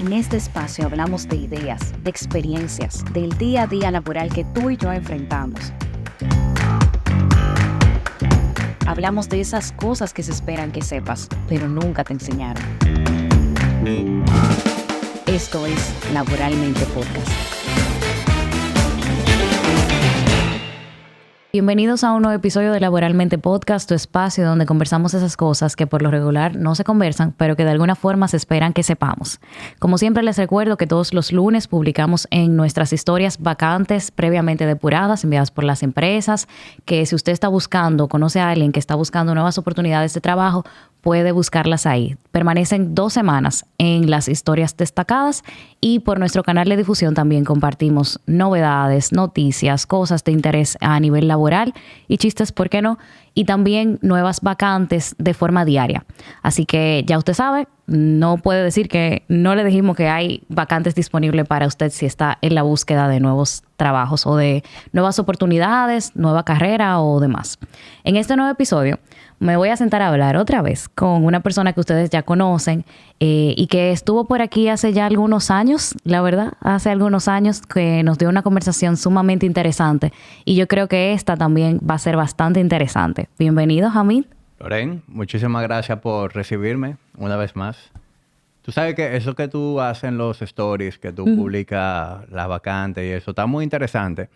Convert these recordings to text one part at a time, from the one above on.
En este espacio hablamos de ideas, de experiencias, del día a día laboral que tú y yo enfrentamos. Hablamos de esas cosas que se esperan que sepas, pero nunca te enseñaron. Esto es Laboralmente Podcast. Bienvenidos a un nuevo episodio de Laboralmente Podcast, tu espacio donde conversamos esas cosas que por lo regular no se conversan, pero que de alguna forma se esperan que sepamos. Como siempre les recuerdo que todos los lunes publicamos en nuestras historias vacantes previamente depuradas, enviadas por las empresas, que si usted está buscando, conoce a alguien que está buscando nuevas oportunidades de trabajo, puede buscarlas ahí. Permanecen 2 semanas en las historias destacadas y por nuestro canal de difusión también compartimos novedades, noticias, cosas de interés a nivel laboral y chistes, ¿por qué no? Y también nuevas vacantes de forma diaria. Así que ya usted sabe, no puede decir que no le dijimos que hay vacantes disponibles para usted si está en la búsqueda de nuevos trabajos o de nuevas oportunidades, nueva carrera o demás. En este nuevo episodio me voy a sentar a hablar otra vez con una persona que ustedes ya conocen y que estuvo por aquí hace ya algunos años, la verdad, hace algunos años que nos dio una conversación sumamente interesante y yo creo que esta también va a ser bastante interesante. Bienvenido, Hamid. Loren, muchísimas gracias por recibirme una vez más. Tú sabes que eso que tú haces en los stories, que tú publicas las vacantes y eso, está muy interesante.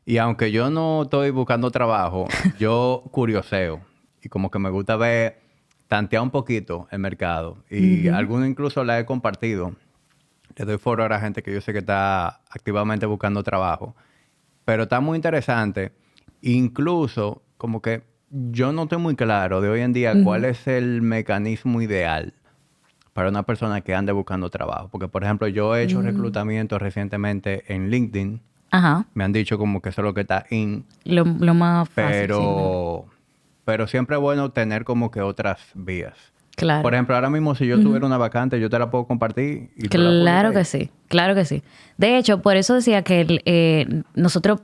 Y aunque yo no estoy buscando trabajo, yo curioseo. Y como que me gusta ver, tantear un poquito el mercado. Y algunos incluso la he compartido. Le doy foro a la gente que yo sé que está activamente buscando trabajo. Pero está muy interesante. Incluso como que yo no estoy muy claro de hoy en día cuál es el mecanismo ideal para una persona que ande buscando trabajo. Porque, por ejemplo, yo he hecho reclutamiento recientemente en LinkedIn. Ajá. Me han dicho como que eso es lo que está in. Lo más fácil. Pero siempre es bueno tener como que otras vías. Claro. Por ejemplo, ahora mismo si yo tuviera una vacante, yo te la puedo compartir. Y tú la Claro publicas. que sí, claro que sí. De hecho, por eso decía que nosotros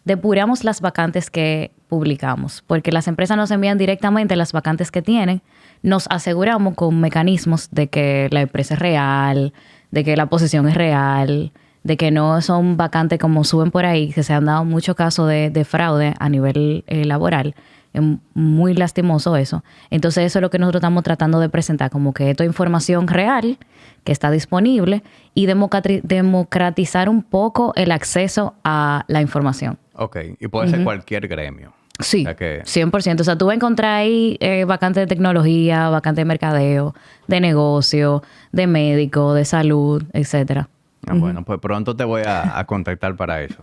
depuramos las vacantes que publicamos, porque las empresas nos envían directamente las vacantes que tienen, nos aseguramos con mecanismos de que la empresa es real, de que la posición es real, de que no son vacantes como suben por ahí, que se han dado muchos casos de fraude a nivel laboral. Es muy lastimoso eso. Entonces eso es lo que nosotros estamos tratando de presentar, como que esto es información real que está disponible y democratizar un poco el acceso a la información. Ok, y puede ser cualquier gremio. Sí, O sea que, 100%. O sea, tú vas a encontrar ahí vacantes de tecnología, vacantes de mercadeo, de negocio, de médico, de salud, etcétera. Bueno, pues pronto te voy a contactar para eso.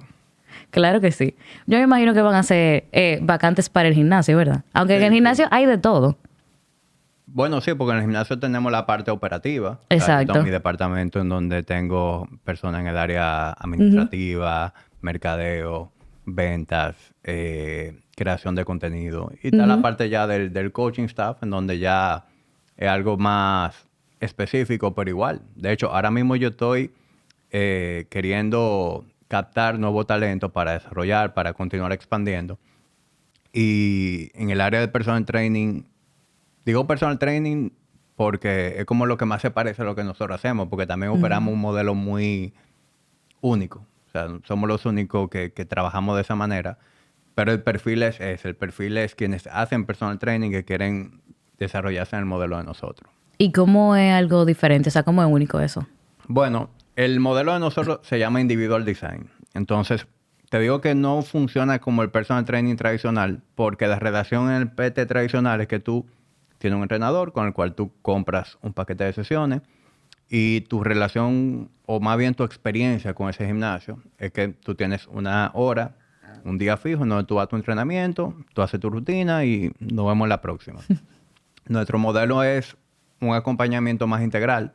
Claro que sí. Yo me imagino que van a ser vacantes para el gimnasio, ¿verdad? Aunque Sí, en el gimnasio hay de todo. Bueno, sí, porque en el gimnasio tenemos la parte operativa. Exacto. O sea, yo tengo mi departamento en donde tengo personas en el área administrativa, mercadeo, ventas, creación de contenido. Y está la parte ya del coaching staff, en donde ya es algo más específico, pero igual. De hecho, ahora mismo yo estoy queriendo captar nuevo talento para desarrollar, para continuar expandiendo. Y en el área de personal training, digo personal training porque es como lo que más se parece a lo que nosotros hacemos, porque también operamos un modelo muy único. O sea, somos los únicos que trabajamos de esa manera. Pero el perfil es ese. El perfil es quienes hacen personal training que quieren desarrollarse en el modelo de nosotros. ¿Y cómo es algo diferente? O sea, ¿cómo es único eso? Bueno, el modelo de nosotros se llama Individual Design. Entonces, te digo que no funciona como el personal training tradicional, porque la relación en el PT tradicional es que tú tienes un entrenador con el cual tú compras un paquete de sesiones y tu relación, o más bien tu experiencia con ese gimnasio, es que tú tienes una hora, un día fijo, en donde tú vas a tu entrenamiento, tú haces tu rutina y nos vemos la próxima. Nuestro modelo es un acompañamiento más integral,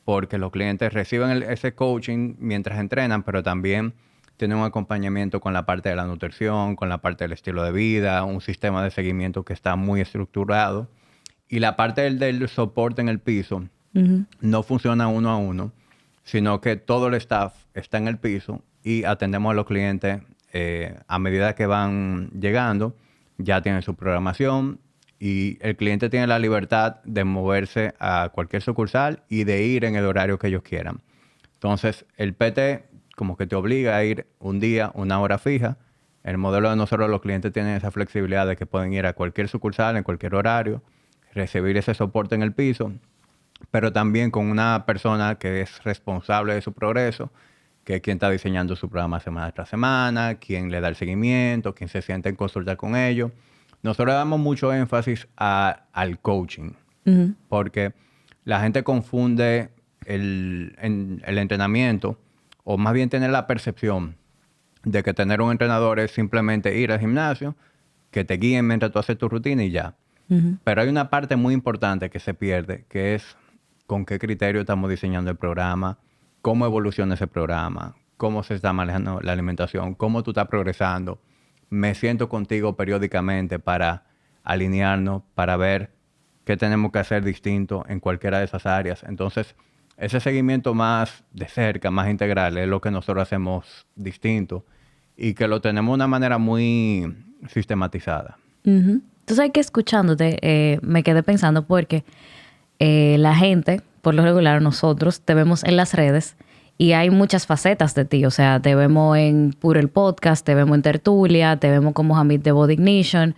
porque los clientes reciben ese coaching mientras entrenan, pero también tienen un acompañamiento con la parte de la nutrición, con la parte del estilo de vida, un sistema de seguimiento que está muy estructurado. Y la parte del soporte en el piso no funciona uno a uno, sino que todo el staff está en el piso y atendemos a los clientes a medida que van llegando. Ya tienen su programación y el cliente tiene la libertad de moverse a cualquier sucursal y de ir en el horario que ellos quieran. Entonces, el PT como que te obliga a ir un día, una hora fija. El modelo de nosotros, los clientes tienen esa flexibilidad de que pueden ir a cualquier sucursal en cualquier horario, recibir ese soporte en el piso, pero también con una persona que es responsable de su progreso, que es quien está diseñando su programa semana tras semana, quien le da el seguimiento, quien se siente en consulta con ellos. Nosotros damos mucho énfasis al coaching, porque la gente confunde el entrenamiento, o más bien tener la percepción de que tener un entrenador es simplemente ir al gimnasio, que te guíen mientras tú haces tu rutina y ya. Pero hay una parte muy importante que se pierde, que es con qué criterio estamos diseñando el programa, cómo evoluciona ese programa, cómo se está manejando la alimentación, cómo tú estás progresando. Me siento contigo periódicamente para alinearnos, para ver qué tenemos que hacer distinto en cualquiera de esas áreas. Entonces, ese seguimiento más de cerca, más integral, es lo que nosotros hacemos distinto y que lo tenemos de una manera muy sistematizada. Entonces, hay que escuchándote, me quedé pensando porque la gente, por lo regular, nosotros te vemos en las redes y hay muchas facetas de ti. O sea, te vemos en Puro el Podcast, te vemos en Tertulia, te vemos como Hamid de Body Ignition.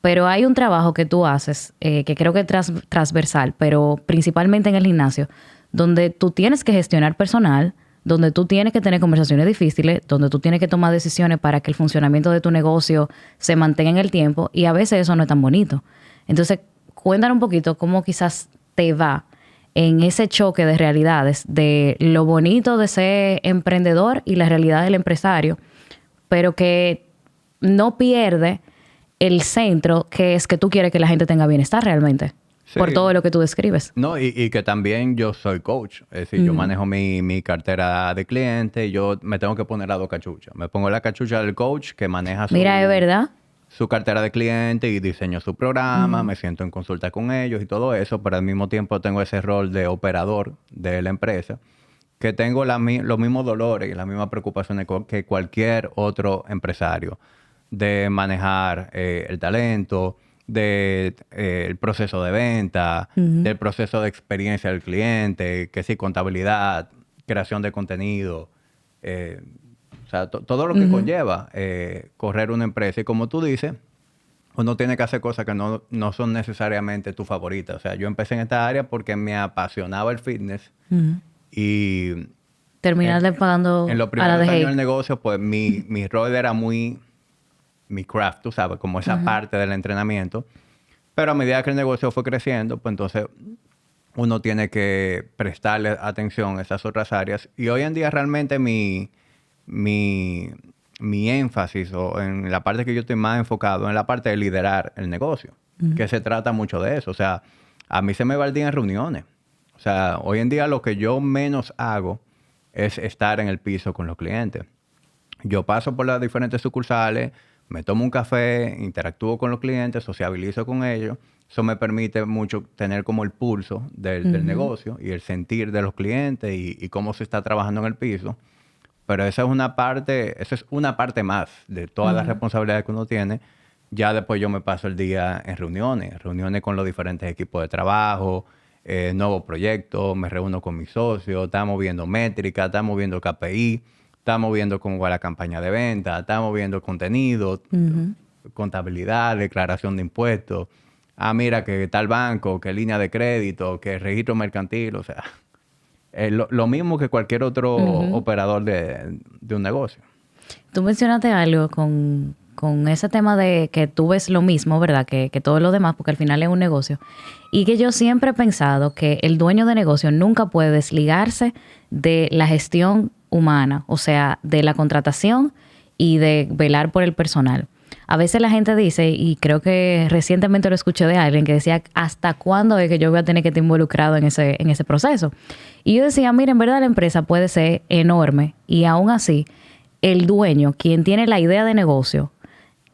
Pero hay un trabajo que tú haces, que creo que es transversal, pero principalmente en el gimnasio, donde tú tienes que gestionar personal, donde tú tienes que tener conversaciones difíciles, donde tú tienes que tomar decisiones para que el funcionamiento de tu negocio se mantenga en el tiempo, y a veces eso no es tan bonito. Entonces, cuéntanos un poquito cómo quizás te va en ese choque de realidades, de lo bonito de ser emprendedor y la realidad del empresario, pero que no pierde el centro, que es que tú quieres que la gente tenga bienestar realmente. Sí. Por todo lo que tú describes. No, y que también yo soy coach. Es decir, yo manejo mi cartera de clientes y yo me tengo que poner las dos cachuchas. Me pongo la cachucha del coach que maneja Mira, es verdad. Su cartera de clientes y diseño su programa, me siento en consulta con ellos y todo eso, pero al mismo tiempo tengo ese rol de operador de la empresa, que tengo los mismos dolores y las mismas preocupaciones que cualquier otro empresario, de manejar el talento, el proceso de venta, del proceso de experiencia del cliente, que sí, contabilidad, creación de contenido, o sea, todo lo que conlleva correr una empresa. Y como tú dices, uno tiene que hacer cosas que no son necesariamente tu favorita. O sea, yo empecé en esta área porque me apasionaba el fitness y... Terminaste pagando en los primeros años del negocio, pues mi rol era muy... mi craft, tú sabes, como esa parte del entrenamiento. Pero a medida que el negocio fue creciendo, pues entonces uno tiene que prestarle atención a esas otras áreas. Y hoy en día realmente mi énfasis, o en la parte que yo estoy más enfocado, en la parte de liderar el negocio, que se trata mucho de eso. O sea, a mí se me va el día en reuniones. O sea, hoy en día lo que yo menos hago es estar en el piso con los clientes. Yo paso por las diferentes sucursales, me tomo un café, interactúo con los clientes, sociabilizo con ellos. Eso me permite mucho tener como el pulso del negocio y el sentir de los clientes y cómo se está trabajando en el piso. Pero esa es una parte más de todas las responsabilidades que uno tiene. Ya después yo me paso el día en reuniones con los diferentes equipos de trabajo, nuevos proyectos, me reúno con mis socios, estamos viendo métricas, estamos viendo KPI, estamos viendo cómo va la campaña de venta, estamos viendo contenido, contabilidad, declaración de impuestos. Ah, mira, que tal banco, que línea de crédito, que registro mercantil, o sea... lo mismo que cualquier otro operador de un negocio. Tú mencionaste algo con ese tema de que tú ves lo mismo, ¿verdad? Que todo lo demás, porque al final es un negocio. Y que yo siempre he pensado que el dueño de negocio nunca puede desligarse de la gestión humana, o sea, de la contratación y de velar por el personal. A veces la gente dice, y creo que recientemente lo escuché de alguien que decía, ¿hasta cuándo es que yo voy a tener que estar involucrado en ese proceso? Y yo decía, mira, en verdad la empresa puede ser enorme y aún así el dueño, quien tiene la idea de negocio,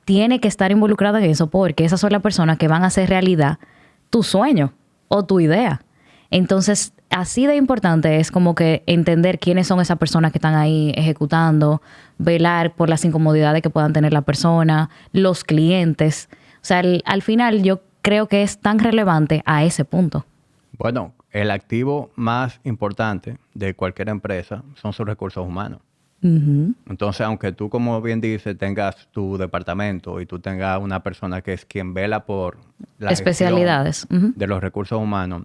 tiene que estar involucrado en eso porque esas son las personas que van a hacer realidad tu sueño o tu idea. Entonces, así de importante es como que entender quiénes son esas personas que están ahí ejecutando, velar por las incomodidades que puedan tener la persona, los clientes. O sea, al final yo creo que es tan relevante a ese punto. Bueno, el activo más importante de cualquier empresa son sus recursos humanos. Ujú. Entonces, aunque tú, como bien dices, tengas tu departamento y tú tengas una persona que es quien vela por la gestión Especialidades. Ujú. de los recursos humanos,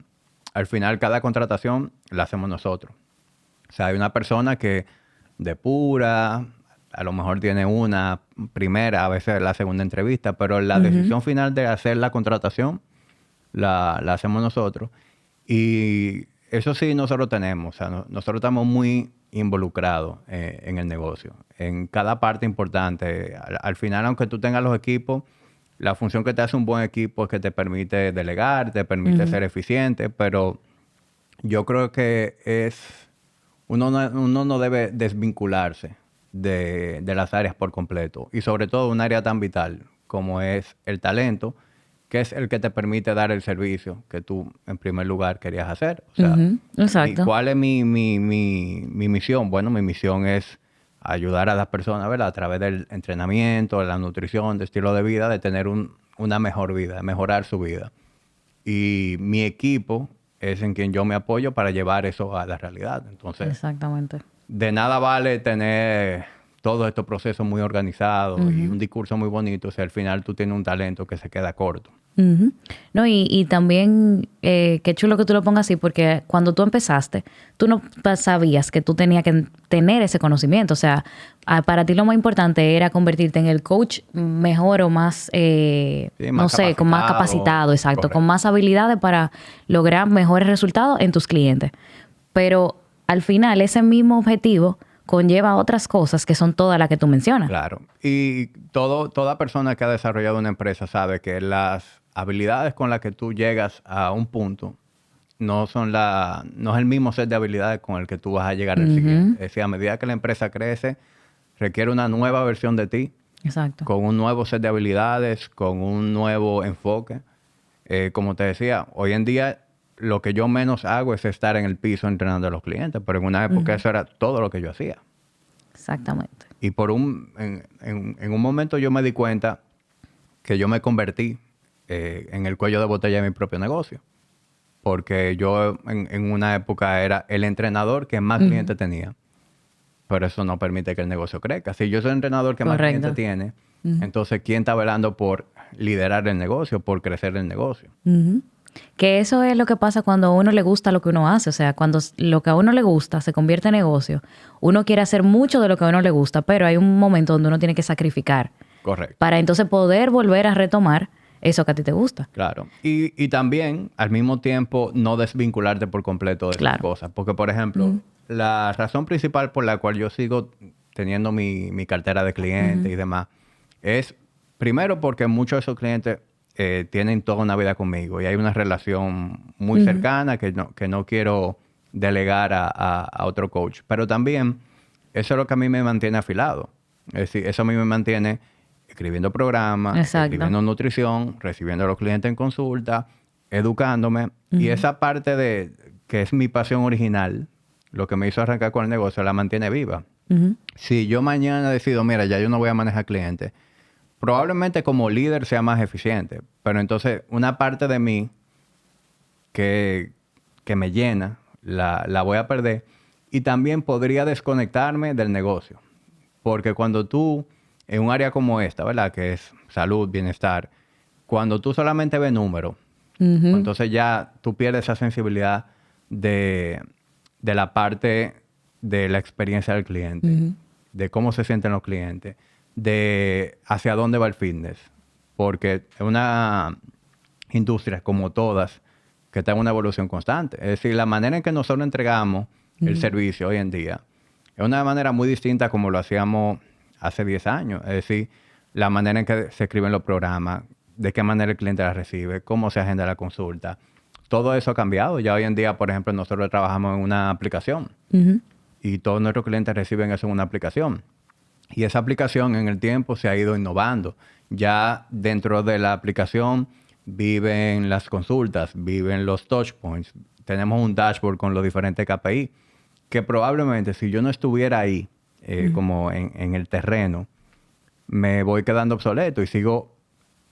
al final cada contratación la hacemos nosotros. O sea, hay una persona que depura, a lo mejor tiene una primera, a veces la segunda entrevista, pero la decisión final de hacer la contratación la hacemos nosotros. Y eso sí nosotros tenemos, o sea, nosotros estamos muy involucrados en el negocio, en cada parte importante. Al final, aunque tú tengas los equipos, la función que te hace un buen equipo es que te permite delegar, te permite ser eficiente, pero yo creo que uno no debe desvincularse de las áreas por completo, y sobre todo un área tan vital como es el talento, que es el que te permite dar el servicio que tú en primer lugar querías hacer. O sea, Exacto. ¿cuál es mi misión? Bueno, mi misión es ayudar a las personas, ¿verdad? A través del entrenamiento, de la nutrición, de estilo de vida, de tener una mejor vida, de mejorar su vida. Y mi equipo es en quien yo me apoyo para llevar eso a la realidad. Entonces, Exactamente. de nada vale tener todos estos procesos muy organizados y un discurso muy bonito si al final tú tienes un talento que se queda corto. Ujú. No, y también, qué chulo que tú lo pongas así, porque cuando tú empezaste, tú no sabías que tú tenías que tener ese conocimiento. O sea, para ti lo más importante era convertirte en el coach mejor o más, Sí, no más sé, con más capacitado, exacto, correcto. con más habilidades para lograr mejores resultados en tus clientes. Pero al final, ese mismo objetivo conlleva otras cosas que son todas las que tú mencionas. Claro. Y toda persona que ha desarrollado una empresa sabe que las habilidades con las que tú llegas a un punto no es el mismo set de habilidades con el que tú vas a llegar al siguiente. Es decir, a medida que la empresa crece, requiere una nueva versión de ti, Exacto. con un nuevo set de habilidades, con un nuevo enfoque. Como te decía, hoy en día lo que yo menos hago es estar en el piso entrenando a los clientes, pero en una época eso era todo lo que yo hacía. Exactamente. Y en un momento yo me di cuenta que yo me convertí en el cuello de botella de mi propio negocio. Porque yo en una época era el entrenador que más clientes tenía. Pero eso no permite que el negocio crezca. Si yo soy el entrenador que más Correcto. clientes tiene, entonces ¿quién está velando por liderar el negocio, por crecer el negocio? Ujú. Que eso es lo que pasa cuando a uno le gusta lo que uno hace. O sea, cuando lo que a uno le gusta se convierte en negocio, uno quiere hacer mucho de lo que a uno le gusta, pero hay un momento donde uno tiene que sacrificar Correcto. para entonces poder volver a retomar eso que a ti te gusta. Claro. Y también, al mismo tiempo, no desvincularte por completo de esas Claro. cosas. Porque, por ejemplo, la razón principal por la cual yo sigo teniendo mi cartera de clientes y demás es, primero, porque muchos de esos clientes tienen toda una vida conmigo y hay una relación muy cercana que no quiero delegar a otro coach. Pero también, eso es lo que a mí me mantiene afilado. Es decir, eso a mí me mantiene escribiendo programas, Exacto. escribiendo nutrición, recibiendo a los clientes en consulta, educándome. Y esa parte de que es mi pasión original, lo que me hizo arrancar con el negocio, la mantiene viva. Si yo mañana decido, mira, ya yo no voy a manejar clientes, probablemente como líder sea más eficiente. Pero entonces una parte de mí que me llena, la voy a perder. Y también podría desconectarme del negocio. Porque cuando tú, en un área como esta, ¿verdad? Que es salud, bienestar, cuando tú solamente ves números, entonces ya tú pierdes esa sensibilidad de la parte de la experiencia del cliente, de cómo se sienten los clientes, de hacia dónde va el fitness. Porque es una industria, como todas, que está en una evolución constante. Es decir, la manera en que nosotros entregamos el servicio hoy en día es una manera muy distinta como lo hacíamos hace 10 años. Es decir, la manera en que se escriben los programas, de qué manera el cliente la recibe, cómo se agenda la consulta. Todo eso ha cambiado. Ya hoy en día, por ejemplo, nosotros trabajamos en una aplicación y todos nuestros clientes reciben eso en una aplicación. Y esa aplicación en el tiempo se ha ido innovando. Ya dentro de la aplicación viven las consultas, viven los touch points. Tenemos un dashboard con los diferentes KPI que probablemente si yo no estuviera ahí, como en el terreno, me voy quedando obsoleto y sigo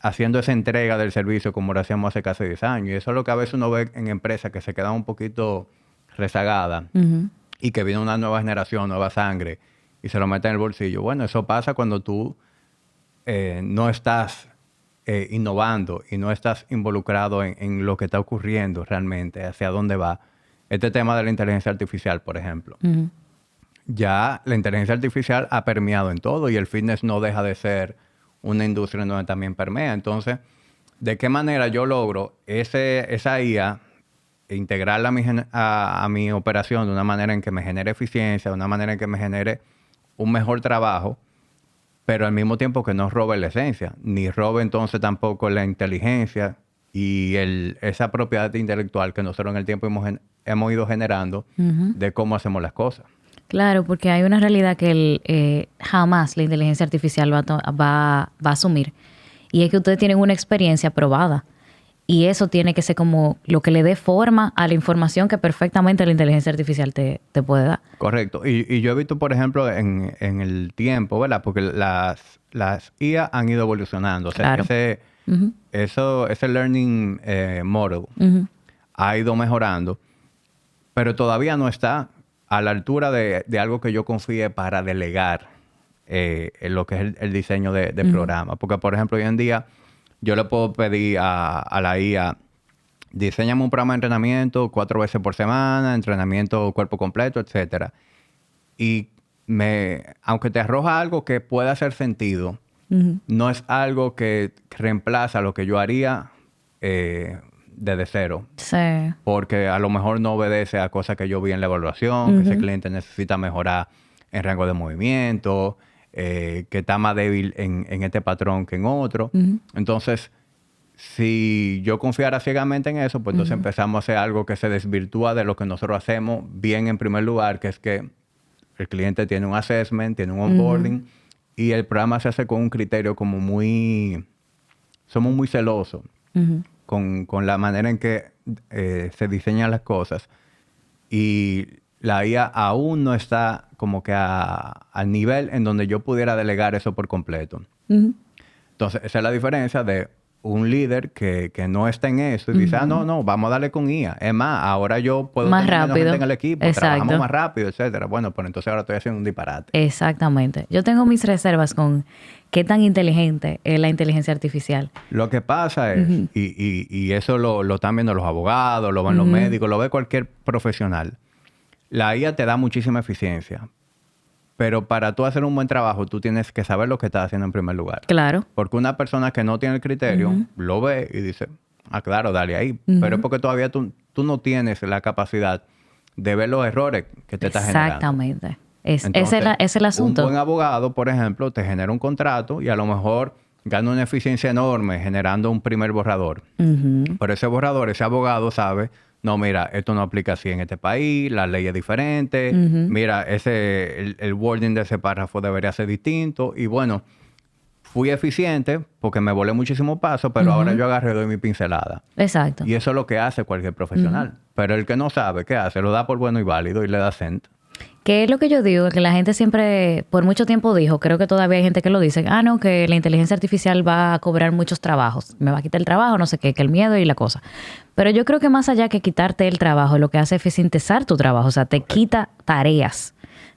haciendo esa entrega del servicio como lo hacíamos hace casi 10 años. Y eso es lo que a veces uno ve en empresas que se quedan un poquito rezagadas y que viene una nueva generación, nueva sangre y se lo mete en el bolsillo. Bueno, eso pasa cuando tú no estás innovando y no estás involucrado en lo que está ocurriendo realmente, hacia dónde va. Este tema de la inteligencia artificial, por ejemplo. Ya la inteligencia artificial ha permeado en todo y el fitness no deja de ser una industria en donde también permea. Entonces, ¿de qué manera yo logro esa IA integrarla a mi operación de una manera en que me genere eficiencia, de una manera en que me genere un mejor trabajo, pero al mismo tiempo que no robe la esencia, ni robe entonces tampoco la inteligencia y esa propiedad intelectual que nosotros en el tiempo hemos ido generando de cómo hacemos las cosas? Claro, porque hay una realidad que jamás la inteligencia artificial va a asumir. Y es que ustedes tienen una experiencia probada. Y eso tiene que ser como lo que le dé forma a la información que perfectamente la inteligencia artificial te puede dar. Correcto. Y yo he visto, por ejemplo, en el tiempo, ¿verdad? Porque las IA han ido evolucionando. O sea, Claro. ese learning model ha ido mejorando, pero todavía no está a la altura de algo que yo confíe para delegar en lo que es el diseño de programa. Porque, por ejemplo, hoy en día yo le puedo pedir a la IA, diséñame un programa de entrenamiento 4 veces por semana, entrenamiento cuerpo completo, etcétera. Y aunque te arroja algo que pueda hacer sentido, no es algo que reemplaza lo que yo haría desde cero. Sí. Porque a lo mejor no obedece a cosas que yo vi en la evaluación, que ese cliente necesita mejorar en rango de movimiento, que está más débil en este patrón que en otro. Entonces, si yo confiara ciegamente en eso, pues entonces empezamos a hacer algo que se desvirtúa de lo que nosotros hacemos bien en primer lugar, que es que el cliente tiene un assessment, tiene un onboarding, y el programa se hace con un criterio como somos muy celosos con la manera en que se diseñan las cosas. Y la IA aún no está como que al nivel en donde yo pudiera delegar eso por completo. Entonces, esa es la diferencia de un líder que no está en eso y dice, no, vamos a darle con IA. Es más, ahora yo puedo más tener menos rápido. gente en el equipo, trabajamos más rápido, etcétera. Bueno, pues entonces ahora estoy haciendo un disparate. Exactamente. Yo tengo mis reservas con qué tan inteligente es la inteligencia artificial. Lo que pasa es, y eso lo están viendo los abogados, lo ven los médicos, lo ve cualquier profesional. La IA te da muchísima eficiencia. Pero para tú hacer un buen trabajo, tú tienes que saber lo que estás haciendo en primer lugar. Claro. Porque una persona que no tiene el criterio, lo ve y dice, claro, dale ahí. Pero es porque todavía tú no tienes la capacidad de ver los errores que te estás generando. Exactamente. Entonces, ese es el asunto. Un buen abogado, por ejemplo, te genera un contrato y a lo mejor gana una eficiencia enorme generando un primer borrador. Pero ese borrador, ese abogado sabe, no, mira, esto no aplica así en este país, la ley es diferente, mira, el wording de ese párrafo debería ser distinto. Y bueno, fui eficiente porque me volé muchísimo paso, pero ahora yo agarré y doy mi pincelada. Exacto. Y eso es lo que hace cualquier profesional. Pero el que no sabe, ¿qué hace? Lo da por bueno y válido y le da send. Que es lo que yo digo, que la gente siempre, por mucho tiempo dijo, creo que todavía hay gente que lo dice, no, que la inteligencia artificial va a cobrar muchos trabajos, me va a quitar el trabajo, no sé qué, que el miedo y la cosa. Pero yo creo que más allá que quitarte el trabajo, lo que hace es sintetizar tu trabajo, o sea, te quita tareas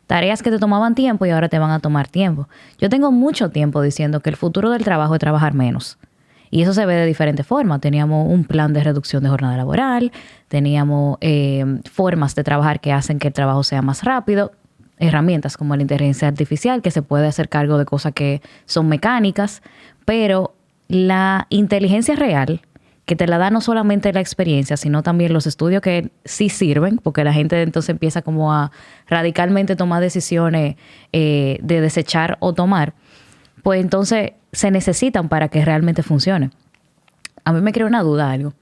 que te tomaban tiempo y ahora te van a tomar tiempo. Yo tengo mucho tiempo diciendo que el futuro del trabajo es trabajar menos. Y eso se ve de diferentes formas. Teníamos un plan de reducción de jornada laboral, teníamos formas de trabajar que hacen que el trabajo sea más rápido, herramientas como la inteligencia artificial que se puede hacer cargo de cosas que son mecánicas, pero la inteligencia real, que te la da no solamente la experiencia, sino también los estudios que sí sirven, porque la gente entonces empieza como a radicalmente tomar decisiones de desechar o tomar, pues entonces se necesitan para que realmente funcione. A mí me crea una duda algo.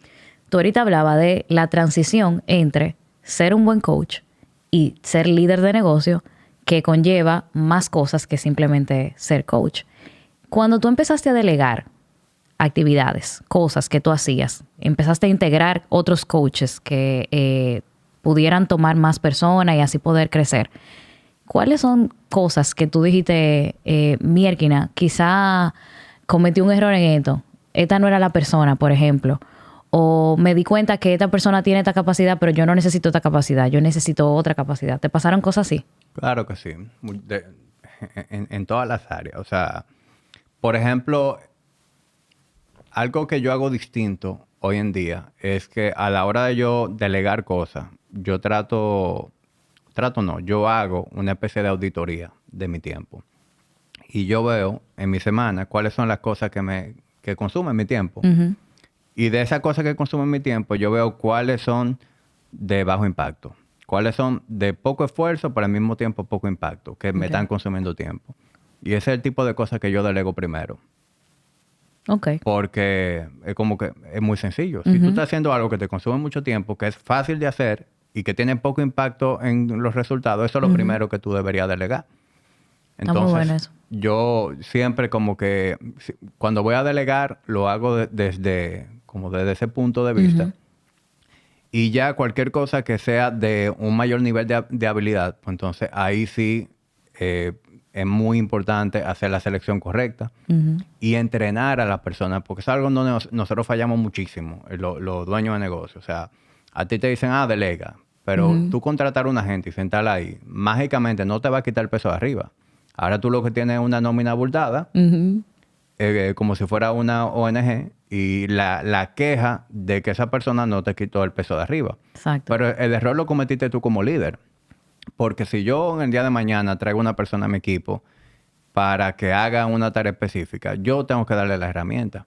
Tú ahorita hablabas de la transición entre ser un buen coach y ser líder de negocio, que conlleva más cosas que simplemente ser coach. Cuando tú empezaste a delegar actividades, cosas que tú hacías, empezaste a integrar otros coaches que pudieran tomar más personas y así poder crecer, ¿cuáles son cosas que tú dijiste, Mierkina, quizá cometí un error en esto? esta no era la persona, por ejemplo. O me di cuenta que esta persona tiene esta capacidad, pero yo no necesito esta capacidad, yo necesito otra capacidad. ¿Te pasaron cosas así? Claro que sí. En todas las áreas. O sea, por ejemplo, algo que yo hago distinto hoy en día es que a la hora de yo delegar cosas, yo yo hago una especie de auditoría de mi tiempo. Y yo veo en mi semana cuáles son las cosas que consumen mi tiempo. Uh-huh. Y de esas cosas que consumen mi tiempo, yo veo cuáles son de bajo impacto. Cuáles son de poco esfuerzo, pero al mismo tiempo poco impacto, que me están consumiendo tiempo. Y ese es el tipo de cosas que yo delego primero. Ok. Porque es como que es muy sencillo. Si tú estás haciendo algo que te consume mucho tiempo, que es fácil de hacer y que tiene poco impacto en los resultados, eso es lo primero que tú deberías delegar. Entonces, muy bueno eso. yo siempre como que cuando voy a delegar, lo hago desde ese punto de vista. Y ya cualquier cosa que sea de un mayor nivel de habilidad, pues entonces ahí sí es muy importante hacer la selección correcta y entrenar a las personas, porque es algo donde nosotros fallamos muchísimo, los dueños de negocio. O sea, a ti te dicen, delega, pero tú contratar a una gente y sentarla ahí, mágicamente no te va a quitar el peso de arriba. Ahora tú lo que tienes es una nómina abultada, como si fuera una ONG, y la queja de que esa persona no te quitó el peso de arriba. Exacto. Pero el error lo cometiste tú como líder. Porque si yo en el día de mañana traigo una persona a mi equipo para que haga una tarea específica, yo tengo que darle la herramienta.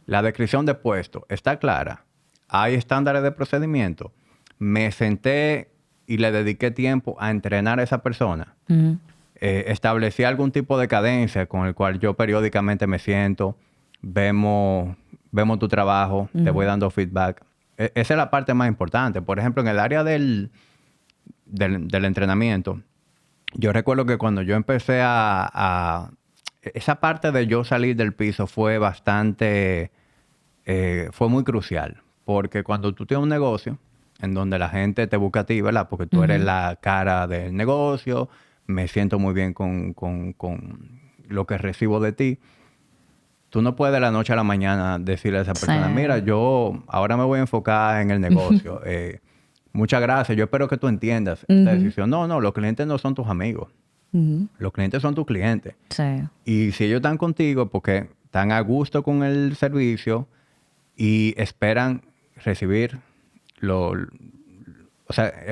La descripción de puesto está clara. Hay estándares de procedimiento. Me senté y le dediqué tiempo a entrenar a esa persona. Establecí algún tipo de cadencia con el cual yo periódicamente me siento, vemos tu trabajo, te voy dando feedback. Esa es la parte más importante. Por ejemplo, en el área del entrenamiento, yo recuerdo que cuando yo empecé esa parte de yo salir del piso fue fue muy crucial. Porque cuando tú tienes un negocio en donde la gente te busca a ti, ¿verdad? Porque tú eres la cara del negocio, me siento muy bien con lo que recibo de ti. Tú no puedes de la noche a la mañana decirle a esa persona, mira, yo ahora me voy a enfocar en el negocio. Muchas gracias. Yo espero que tú entiendas esta decisión. No, los clientes no son tus amigos. Los clientes son tus clientes. Sí. Y si ellos están contigo porque están a gusto con el servicio y esperan recibir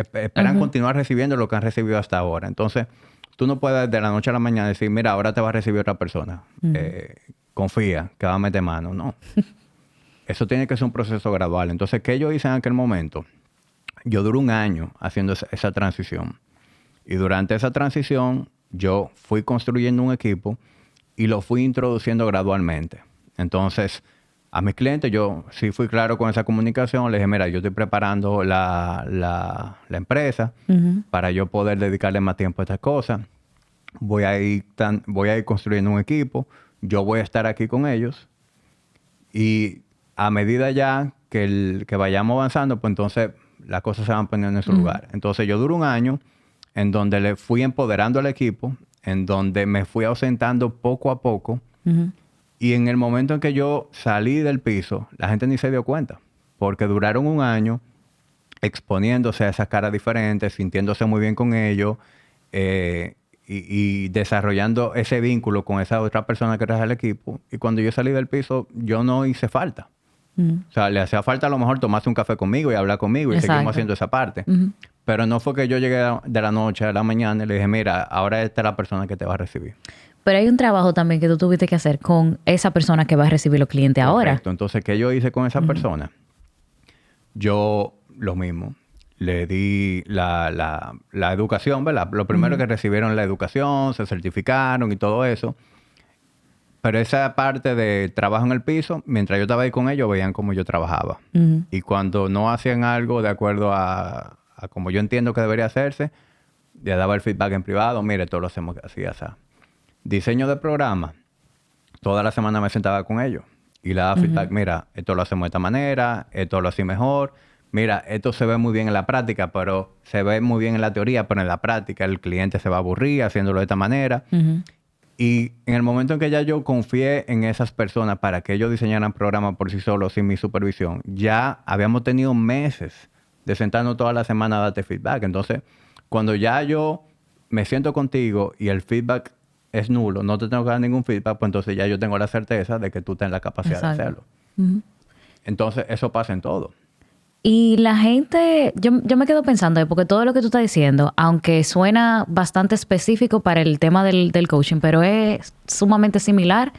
esperan continuar recibiendo lo que han recibido hasta ahora. Entonces, tú no puedes de la noche a la mañana decir, mira, ahora te va a recibir otra persona. Confía que va a meter mano. No. Eso tiene que ser un proceso gradual. Entonces, ¿qué yo hice en aquel momento? Yo duré un año haciendo esa transición. Y durante esa transición, yo fui construyendo un equipo y lo fui introduciendo gradualmente. Entonces, a mis clientes yo sí fui claro con esa comunicación. Les dije, mira, yo estoy preparando la empresa para yo poder dedicarle más tiempo a estas cosas. Voy a ir construyendo un equipo. Yo voy a estar aquí con ellos. Y a medida ya que vayamos avanzando, pues entonces las cosas se van poniendo en su lugar. Entonces yo duré un año en donde le fui empoderando al equipo, en donde me fui ausentando poco a poco. Y en el momento en que yo salí del piso, la gente ni se dio cuenta. Porque duraron un año exponiéndose a esas caras diferentes, sintiéndose muy bien con ellos y desarrollando ese vínculo con esa otra persona que traje al equipo. Y cuando yo salí del piso, yo no hice falta. O sea, le hacía falta a lo mejor tomarse un café conmigo y hablar conmigo y seguimos haciendo esa parte. Pero no fue que yo llegué de la noche a la mañana y le dije, mira, ahora esta es la persona que te va a recibir. Pero hay un trabajo también que tú tuviste que hacer con esa persona que va a recibir los clientes ahora. Correcto. Entonces, ¿qué yo hice con esa persona? Yo lo mismo. Le di la educación, ¿verdad? Lo primero que recibieron la educación, se certificaron y todo eso. Pero esa parte de trabajo en el piso, mientras yo estaba ahí con ellos, veían cómo yo trabajaba. Y cuando no hacían algo de acuerdo a como yo entiendo que debería hacerse, le daba el feedback en privado. Mire, todo lo hacemos así, así. Diseño de programa. Toda la semana me sentaba con ellos y le daba feedback. Mira, esto lo hacemos de esta manera, esto lo hacía mejor. Mira, esto se ve muy bien en la práctica, pero se ve muy bien en la teoría, pero en la práctica el cliente se va a aburrir haciéndolo de esta manera. Y en el momento en que ya yo confié en esas personas para que ellos diseñaran programas por sí solos sin mi supervisión, ya habíamos tenido meses de sentarnos toda la semana a darte feedback. Entonces, cuando ya yo me siento contigo y el feedback es nulo, no te tengo que dar ningún feedback, pues entonces ya yo tengo la certeza de que tú tienes la capacidad de hacerlo. Entonces, eso pasa en todo. Y la gente, yo me quedo pensando, porque todo lo que tú estás diciendo, aunque suena bastante específico para el tema del coaching, pero es sumamente similar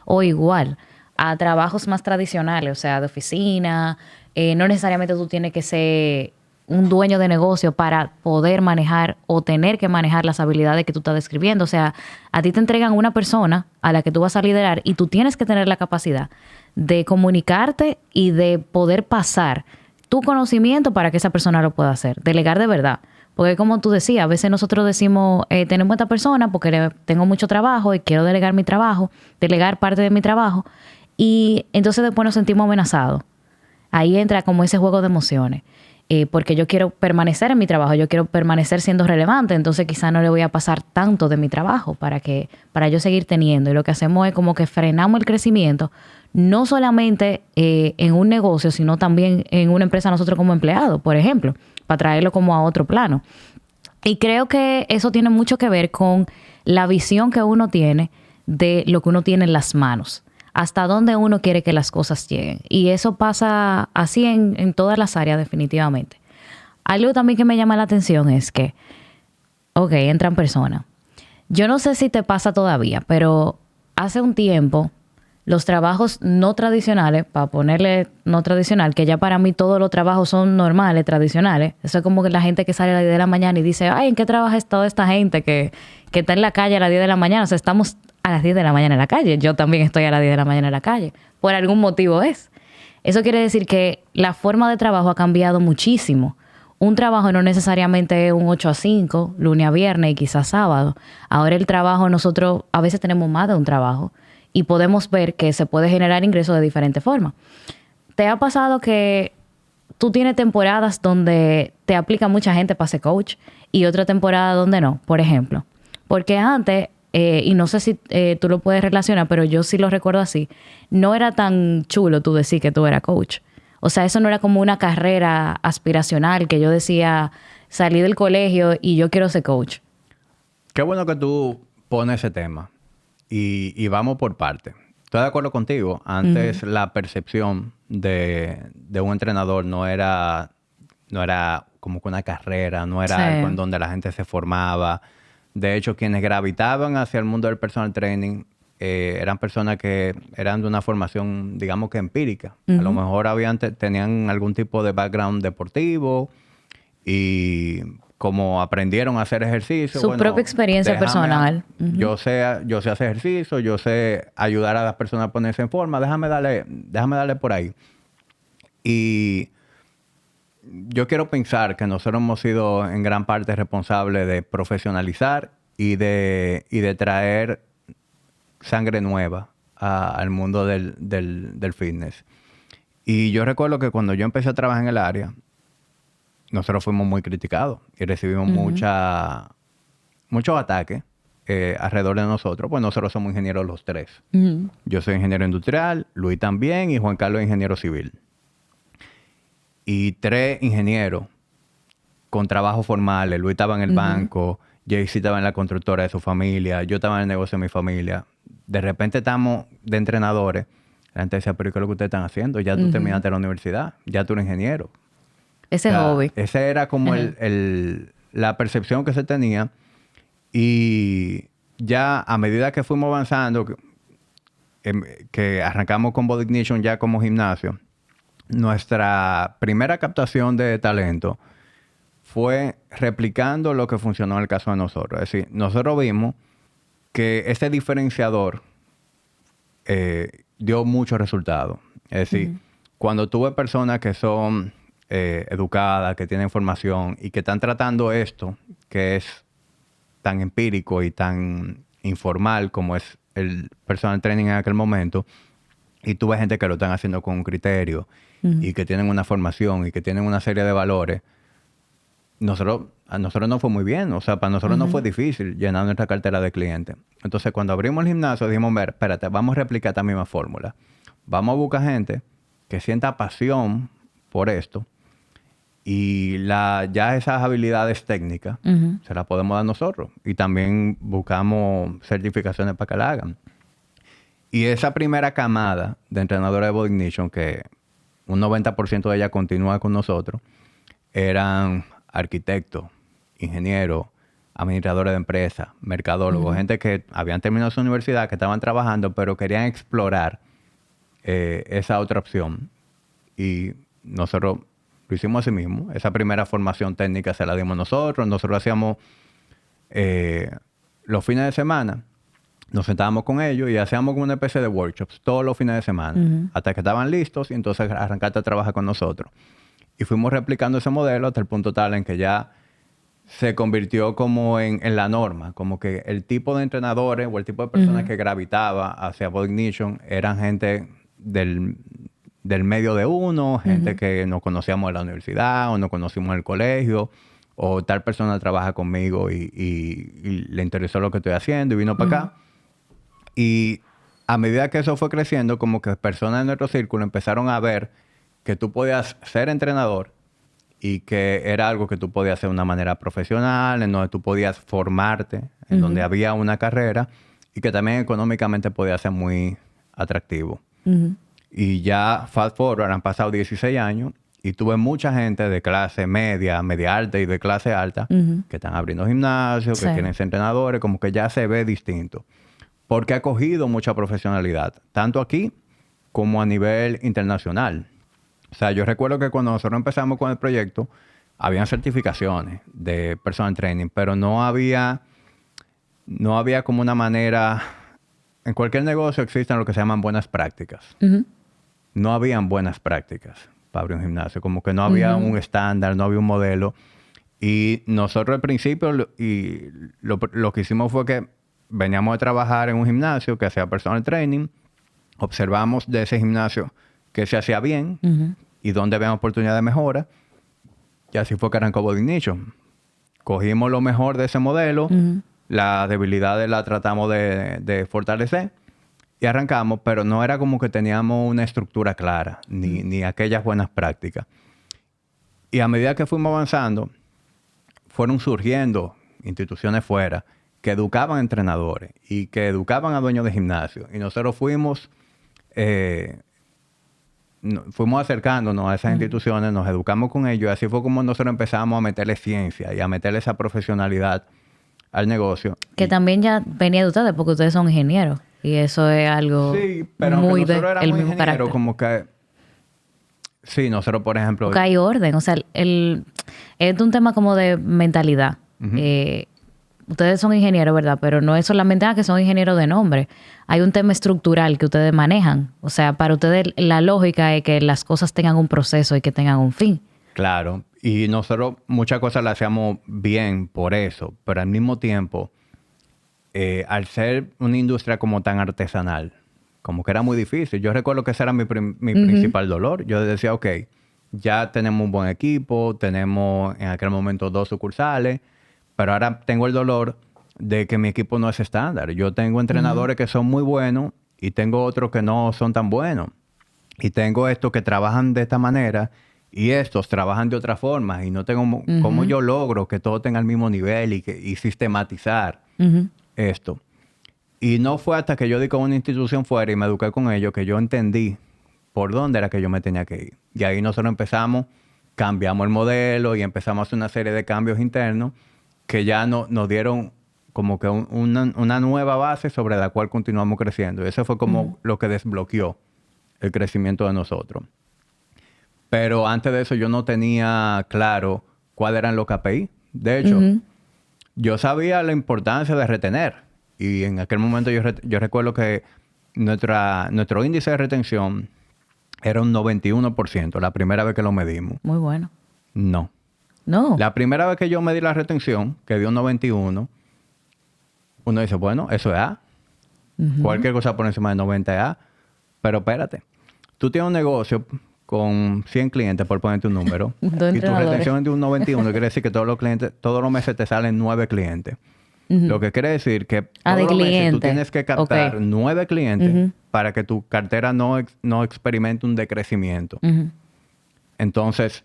o igual a trabajos más tradicionales, o sea, de oficina. No necesariamente tú tienes que ser un dueño de negocio para poder manejar o tener que manejar las habilidades que tú estás describiendo. O sea, a ti te entregan una persona a la que tú vas a liderar y tú tienes que tener la capacidad de comunicarte y de poder pasar tu conocimiento para que esa persona lo pueda hacer. Delegar de verdad. Porque como tú decías, a veces nosotros decimos, tenemos esta persona porque tengo mucho trabajo y quiero delegar mi trabajo, delegar parte de mi trabajo, y entonces después nos sentimos amenazados. Ahí entra como ese juego de emociones. Porque yo quiero permanecer en mi trabajo, yo quiero permanecer siendo relevante, entonces quizá no le voy a pasar tanto de mi trabajo para yo seguir teniendo. Y lo que hacemos es como que frenamos el crecimiento, no solamente en un negocio, sino también en una empresa nosotros como empleados, por ejemplo, para traerlo como a otro plano. Y creo que eso tiene mucho que ver con la visión que uno tiene de lo que uno tiene en las manos. Hasta dónde uno quiere que las cosas lleguen. Y eso pasa así en todas las áreas definitivamente. Algo también que me llama la atención es que, ok, entran personas. Yo no sé si te pasa todavía, pero hace un tiempo los trabajos no tradicionales, para ponerle no tradicional, que ya para mí todos los trabajos son normales, tradicionales. Eso es como que la gente que sale a las 10 de la mañana y dice, ay, ¿en qué trabaja toda esta gente que está en la calle a las 10 de la mañana? O sea, estamos a las 10 de la mañana en la calle. Yo también estoy a las 10 de la mañana en la calle. Por algún motivo es. Eso quiere decir que la forma de trabajo ha cambiado muchísimo. Un trabajo no necesariamente es un 8 a 5, lunes a viernes y quizás sábado. Ahora el trabajo, nosotros a veces tenemos más de un trabajo y podemos ver que se puede generar ingresos de diferentes formas. ¿Te ha pasado que tú tienes temporadas donde te aplica mucha gente para ser coach y otra temporada donde no, por ejemplo? Porque antes, y no sé si tú lo puedes relacionar, pero yo sí lo recuerdo así, no era tan chulo tú decir que tú eras coach. O sea, eso no era como una carrera aspiracional que yo decía, salí del colegio y yo quiero ser coach. Qué bueno que tú pones ese tema. Y vamos por partes. Estoy de acuerdo contigo. Antes la percepción de un entrenador no era como que una carrera, no era algo en donde la gente se formaba. De hecho, quienes gravitaban hacia el mundo del personal training eran personas que eran de una formación, digamos que empírica. A lo mejor tenían algún tipo de background deportivo y como aprendieron a hacer ejercicio. Su propia experiencia personal. Yo sé hacer ejercicio, yo sé ayudar a las personas a ponerse en forma. Déjame darle por ahí. Y yo quiero pensar que nosotros hemos sido en gran parte responsables de profesionalizar y de traer sangre nueva al mundo del fitness. Y yo recuerdo que cuando yo empecé a trabajar en el área, nosotros fuimos muy criticados y recibimos muchos ataques alrededor de nosotros. Pues nosotros somos ingenieros los tres. Yo soy ingeniero industrial, Luis también y Juan Carlos es ingeniero civil. Y 3 ingenieros con trabajos formales. Luis estaba en el banco, JC estaba en la constructora de su familia, yo estaba en el negocio de mi familia. De repente estamos de entrenadores. La gente decía, pero ¿qué es lo que ustedes están haciendo? Ya tú terminaste la universidad, ya tú eres ingeniero. Ese hobby. Esa era como la percepción que se tenía. Y ya a medida que fuimos avanzando, que arrancamos con Body Ignition ya como gimnasio, nuestra primera captación de talento fue replicando lo que funcionó en el caso de nosotros. Es decir, nosotros vimos que ese diferenciador dio muchos resultados. Es decir, cuando tuve personas que son educadas, que tienen formación y que están tratando esto, que es tan empírico y tan informal como es el personal training en aquel momento, y tú ves gente que lo están haciendo con un criterio y que tienen una formación y que tienen una serie de valores, nosotros a nosotros no fue muy bien. O sea, para nosotros no fue difícil llenar nuestra cartera de clientes. Entonces, cuando abrimos el gimnasio, dijimos, ver, espérate, vamos a replicar esta misma fórmula. Vamos a buscar gente que sienta pasión por esto y ya esas habilidades técnicas se las podemos dar nosotros. Y también buscamos certificaciones para que la hagan. Y esa primera camada de entrenadores de Body Ignition, que un 90% de ella continúa con nosotros, eran arquitectos, ingenieros, administradores de empresas, mercadólogos, gente que habían terminado su universidad, que estaban trabajando, pero querían explorar esa otra opción. Y nosotros lo hicimos así mismo. Esa primera formación técnica se la dimos nosotros. Nosotros hacíamos los fines de semana, nos sentábamos con ellos y hacíamos como una especie de workshops todos los fines de semana, hasta que estaban listos y entonces arrancaste a trabajar con nosotros. Y fuimos replicando ese modelo hasta el punto tal en que ya se convirtió como en la norma, como que el tipo de entrenadores o el tipo de personas que gravitaba hacia Body Ignition eran gente del medio de uno, gente que nos conocíamos en la universidad o nos conocimos en el colegio, o tal persona trabaja conmigo y le interesó lo que estoy haciendo y vino para acá. Y a medida que eso fue creciendo, como que personas de nuestro círculo empezaron a ver que tú podías ser entrenador y que era algo que tú podías hacer de una manera profesional, en donde tú podías formarte, en donde había una carrera y que también económicamente podía ser muy atractivo. Y ya, fast forward, han pasado 16 años y tuve mucha gente de clase media, media alta y de clase alta que están abriendo gimnasios, que quieren ser entrenadores, como que ya se ve distinto. Porque ha cogido mucha profesionalidad, tanto aquí como a nivel internacional. O sea, yo recuerdo que cuando nosotros empezamos con el proyecto, habían certificaciones de personal training, pero no había como una manera... En cualquier negocio existen lo que se llaman buenas prácticas. No habían buenas prácticas para abrir un gimnasio. Como que no había un estándar, no había un modelo. Y nosotros al principio lo que hicimos fue que veníamos a trabajar en un gimnasio que hacía personal training. Observamos de ese gimnasio que se hacía bien y dónde había oportunidad de mejora. Y así fue que arrancó Body Ignition. Cogimos lo mejor de ese modelo, las debilidades las tratamos de fortalecer y arrancamos, pero no era como que teníamos una estructura clara, ni aquellas buenas prácticas. Y a medida que fuimos avanzando, fueron surgiendo instituciones fuera que educaban entrenadores y que educaban a dueños de gimnasio. Y nosotros fuimos acercándonos a esas instituciones, nos educamos con ellos y así fue como nosotros empezamos a meterle ciencia y a meterle esa profesionalidad al negocio. Que también ya venía de ustedes porque ustedes son ingenieros y eso es algo muy del mismo carácter. Como que sí, nosotros por ejemplo... Porque hay orden, o sea, es un tema como de mentalidad. Ustedes son ingenieros, ¿verdad? Pero no es solamente que son ingenieros de nombre. Hay un tema estructural que ustedes manejan. O sea, para ustedes la lógica es que las cosas tengan un proceso y que tengan un fin. Claro. Y nosotros muchas cosas las hacíamos bien por eso. Pero al mismo tiempo, al ser una industria como tan artesanal, como que era muy difícil. Yo recuerdo que ese era mi principal dolor. Yo decía, ok, ya tenemos un buen equipo, tenemos en aquel momento 2 sucursales, pero ahora tengo el dolor de que mi equipo no es estándar. Yo tengo entrenadores que son muy buenos y tengo otros que no son tan buenos. Y tengo estos que trabajan de esta manera y estos trabajan de otra forma. Y no tengo cómo yo logro que todo tenga el mismo nivel y sistematizar esto. Y no fue hasta que yo di con una institución fuera y me eduqué con ellos que yo entendí por dónde era que yo me tenía que ir. Y ahí nosotros cambiamos el modelo y empezamos a hacer una serie de cambios internos que ya nos dieron como que una nueva base sobre la cual continuamos creciendo. Y eso fue como lo que desbloqueó el crecimiento de nosotros. Pero antes de eso yo no tenía claro cuáles eran los KPI. De hecho, yo sabía la importancia de retener. Y en aquel momento yo recuerdo que nuestro índice de retención era un 91%, la primera vez que lo medimos. Muy bueno. No. La primera vez que yo medí la retención, que dio un 91, uno dice, bueno, eso es A. Cualquier cosa por encima de 90 es A. Pero espérate, tú tienes un negocio con 100 clientes, por ponerte un número, Dos y tu entrenadores. retención es de un 91, quiere decir que todos los meses te salen 9 clientes. Lo que quiere decir que Ah, de todos los meses tú cliente. tienes que captar Ok. 9 clientes para que tu cartera no experimente un decrecimiento. Entonces,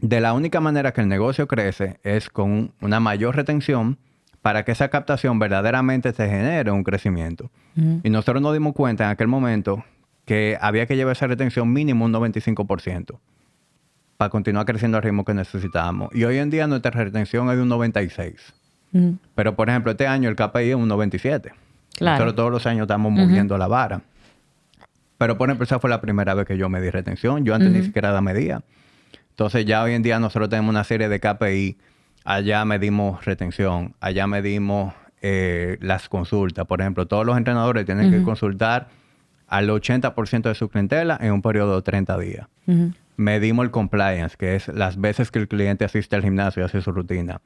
de la única manera que el negocio crece es con una mayor retención para que esa captación verdaderamente te genere un crecimiento. Y nosotros nos dimos cuenta en aquel momento que había que llevar esa retención mínimo un 95% para continuar creciendo al ritmo que necesitábamos. Y hoy en día nuestra retención es de un 96%. Pero, por ejemplo, este año el KPI es un 97%. Claro. Nosotros todos los años estamos moviendo la vara. Pero, por ejemplo, esa fue la primera vez que yo medí retención. Yo antes ni siquiera la medía. Entonces, ya hoy en día nosotros tenemos una serie de KPI. Allá medimos retención. Allá medimos las consultas. Por ejemplo, todos los entrenadores tienen que consultar al 80% de su clientela en un periodo de 30 días. Medimos el compliance, que es las veces que el cliente asiste al gimnasio y hace su rutina.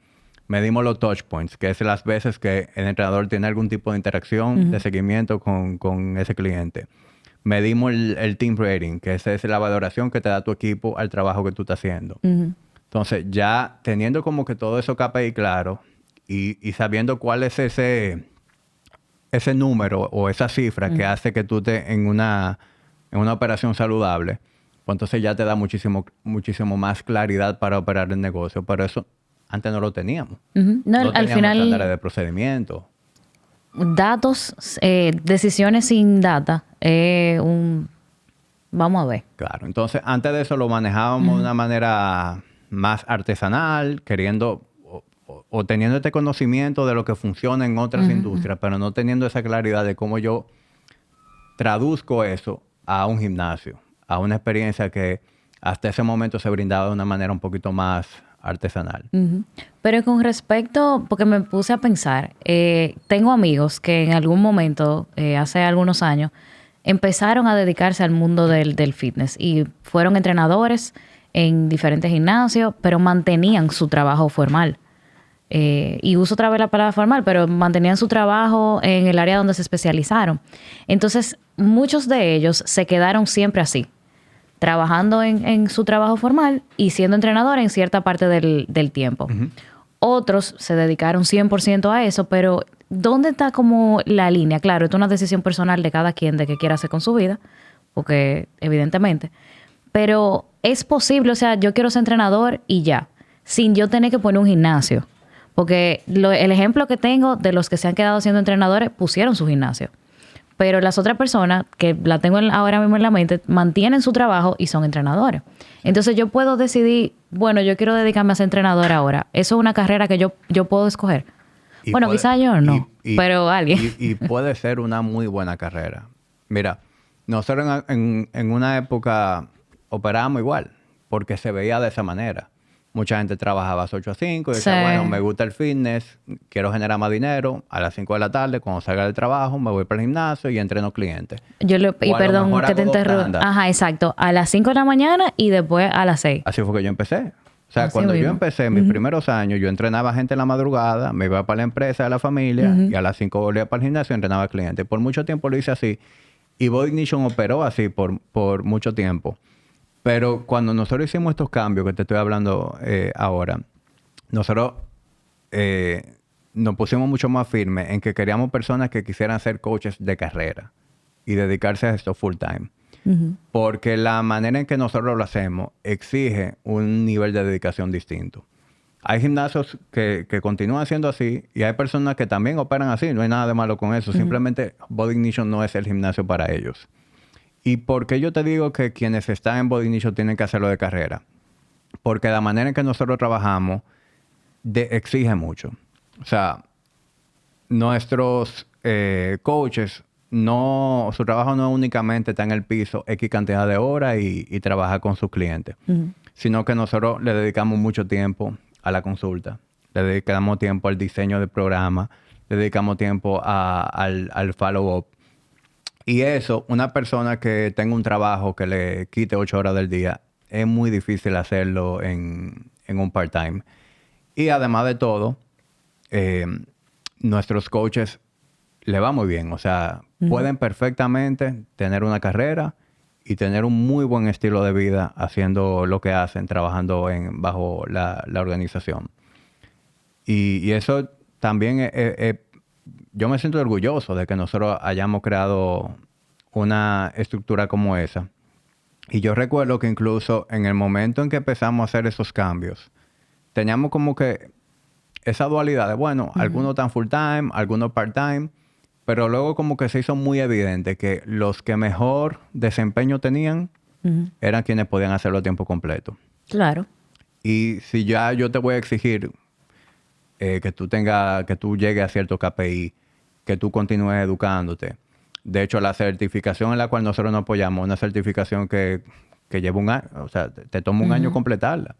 Medimos los touch points, que es las veces que el entrenador tiene algún tipo de interacción, de seguimiento con ese cliente. Medimos el team rating, que esa es la valoración que te da tu equipo al trabajo que tú estás haciendo. Entonces, ya teniendo como que todo eso KPI claro y sabiendo cuál es ese número o esa cifra que hace que tú estés en una operación saludable, pues entonces ya te da muchísimo más claridad para operar el negocio. Pero eso antes no lo teníamos. No, No al teníamos final, estándares de procedimiento. datos, decisiones sin data, vamos a ver. Claro. Entonces, antes de eso lo manejábamos de una manera más artesanal, queriendo o teniendo este conocimiento de lo que funciona en otras industrias, pero no teniendo esa claridad de cómo yo traduzco eso a un gimnasio, a una experiencia que hasta ese momento se brindaba de una manera un poquito más artesanal. Pero con respecto, porque me puse a pensar, tengo amigos que en algún momento, hace algunos años, empezaron a dedicarse al mundo del fitness y fueron entrenadores en diferentes gimnasios, pero mantenían su trabajo formal. Y uso otra vez la palabra formal, pero mantenían su trabajo en el área donde se especializaron. Entonces, muchos de ellos se quedaron siempre así, trabajando en su trabajo formal y siendo entrenador en cierta parte del tiempo. Otros se dedicaron 100% a eso, pero ¿dónde está como la línea? Claro, esto es una decisión personal de cada quien de qué quiera hacer con su vida, porque evidentemente, pero es posible, o sea, yo quiero ser entrenador y ya, sin yo tener que poner un gimnasio. Porque el ejemplo que tengo de los que se han quedado siendo entrenadores pusieron su gimnasio. Pero las otras personas, que la tengo ahora mismo en la mente, mantienen su trabajo y son entrenadores. Entonces yo puedo decidir, bueno, yo quiero dedicarme a ser entrenador ahora. Eso es una carrera que yo puedo escoger. Y bueno, puede- quizá yo no, pero alguien. Y puede ser una muy buena carrera. Mira, nosotros en una época operábamos igual, porque se veía de esa manera. Mucha gente trabajaba 8 a 5 y decía, Sí. bueno, me gusta el fitness, quiero generar más dinero. A las 5 de la tarde, cuando salga del trabajo, me voy para el gimnasio y entreno clientes. Y O a lo perdón mejor que te hago dos interrumpa. tandas. Ajá, exacto. A las 5 de la mañana y después a las 6. Así fue que yo empecé. O sea, Así cuando yo mismo. empecé, mis primeros años, yo entrenaba gente en la madrugada, me iba para la empresa de la familia y a las 5 volvía para el gimnasio y entrenaba clientes. Por mucho tiempo lo hice así. Y Body Ignition operó así por mucho tiempo. Pero cuando nosotros hicimos estos cambios que te estoy hablando ahora, nosotros nos pusimos mucho más firmes en que queríamos personas que quisieran ser coaches de carrera y dedicarse a esto full time. Porque la manera en que nosotros lo hacemos exige un nivel de dedicación distinto. Hay gimnasios que continúan siendo así y hay personas que también operan así. No hay nada de malo con eso. Simplemente Body Ignition no es el gimnasio para ellos. ¿Y por qué yo te digo que quienes están en Body Ignition tienen que hacerlo de carrera? Porque la manera en que nosotros trabajamos exige mucho. O sea, nuestros coaches, su trabajo no únicamente está en el piso X cantidad de horas y trabajar con sus clientes, sino que nosotros le dedicamos mucho tiempo a la consulta, le dedicamos tiempo al diseño del programa, le dedicamos tiempo al follow-up. Y eso, una persona que tenga un trabajo que le quite 8 horas del día, es muy difícil hacerlo en un part-time. Y además de todo, nuestros coaches le va muy bien. O sea, pueden perfectamente tener una carrera y tener un muy buen estilo de vida haciendo lo que hacen, trabajando bajo la organización. Y eso también, yo me siento orgulloso de que nosotros hayamos creado una estructura como esa. Y yo recuerdo que incluso en el momento en que empezamos a hacer esos cambios, teníamos como que esa dualidad de, bueno, algunos están full time, algunos part time, pero luego como que se hizo muy evidente que los que mejor desempeño tenían eran quienes podían hacerlo a tiempo completo. Claro. Y si ya yo te voy a exigir que tú llegues a cierto KPI, que tú continúes educándote. De hecho, la certificación en la cual nosotros nos apoyamos, una certificación que lleva un año, o sea, te toma un año completarla.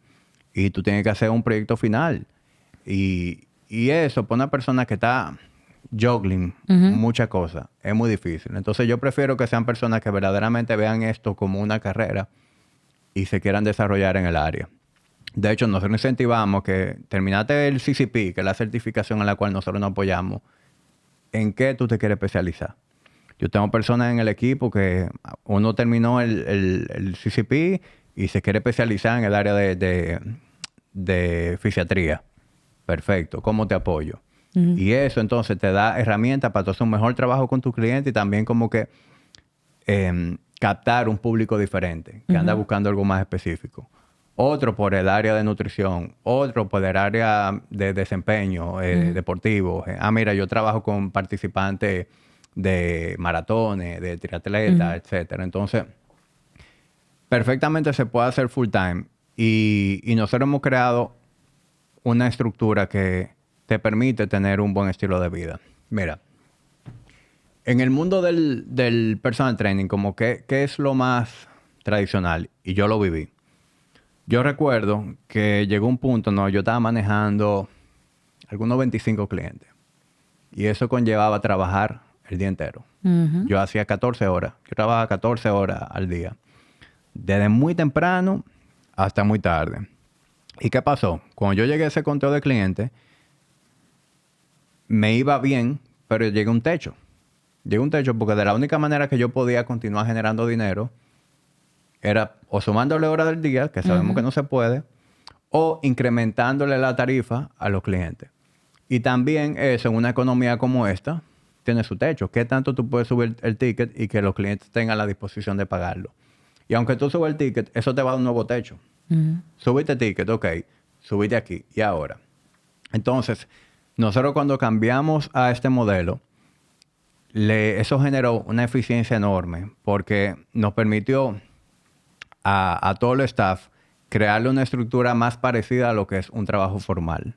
Y tú tienes que hacer un proyecto final. Y eso, para una persona que está juggling muchas cosas, es muy difícil. Entonces, yo prefiero que sean personas que verdaderamente vean esto como una carrera y se quieran desarrollar en el área. De hecho, nosotros incentivamos que terminaste el CCP, que es la certificación en la cual nosotros nos apoyamos, ¿en qué tú te quieres especializar? Yo tengo personas en el equipo que uno terminó el CCP y se quiere especializar en el área de fisiatría. Perfecto. ¿Cómo te apoyo? Y eso entonces te da herramientas para hacer un mejor trabajo con tu cliente y también como que captar un público diferente que anda buscando algo más específico. Otro por el área de nutrición, otro por el área de desempeño deportivo. Mira, yo trabajo con participantes de maratones, de triatletas, etcétera. Entonces, perfectamente se puede hacer full time y nosotros hemos creado una estructura que te permite tener un buen estilo de vida. Mira, en el mundo del personal training, como ¿qué es lo más tradicional? Y yo lo viví. Yo recuerdo que llegó un punto, yo estaba manejando algunos 25 clientes. Y eso conllevaba trabajar el día entero. Yo hacía 14 horas. Yo trabajaba 14 horas al día. Desde muy temprano hasta muy tarde. ¿Y qué pasó? Cuando yo llegué a ese conteo de clientes, me iba bien, pero llegué a un techo. Llegué a un techo porque de la única manera que yo podía continuar generando dinero era o sumándole horas del día, que sabemos que no se puede, o incrementándole la tarifa a los clientes. Y también eso, en una economía como esta, tiene su techo. ¿Qué tanto tú puedes subir el ticket y que los clientes tengan la disposición de pagarlo? Y aunque tú subas el ticket, eso te va a dar un nuevo techo. Subiste el ticket, ok. Subiste aquí. ¿Y ahora? Entonces, nosotros cuando cambiamos a este modelo, eso generó una eficiencia enorme porque nos permitió a todo el staff crearle una estructura más parecida a lo que es un trabajo formal.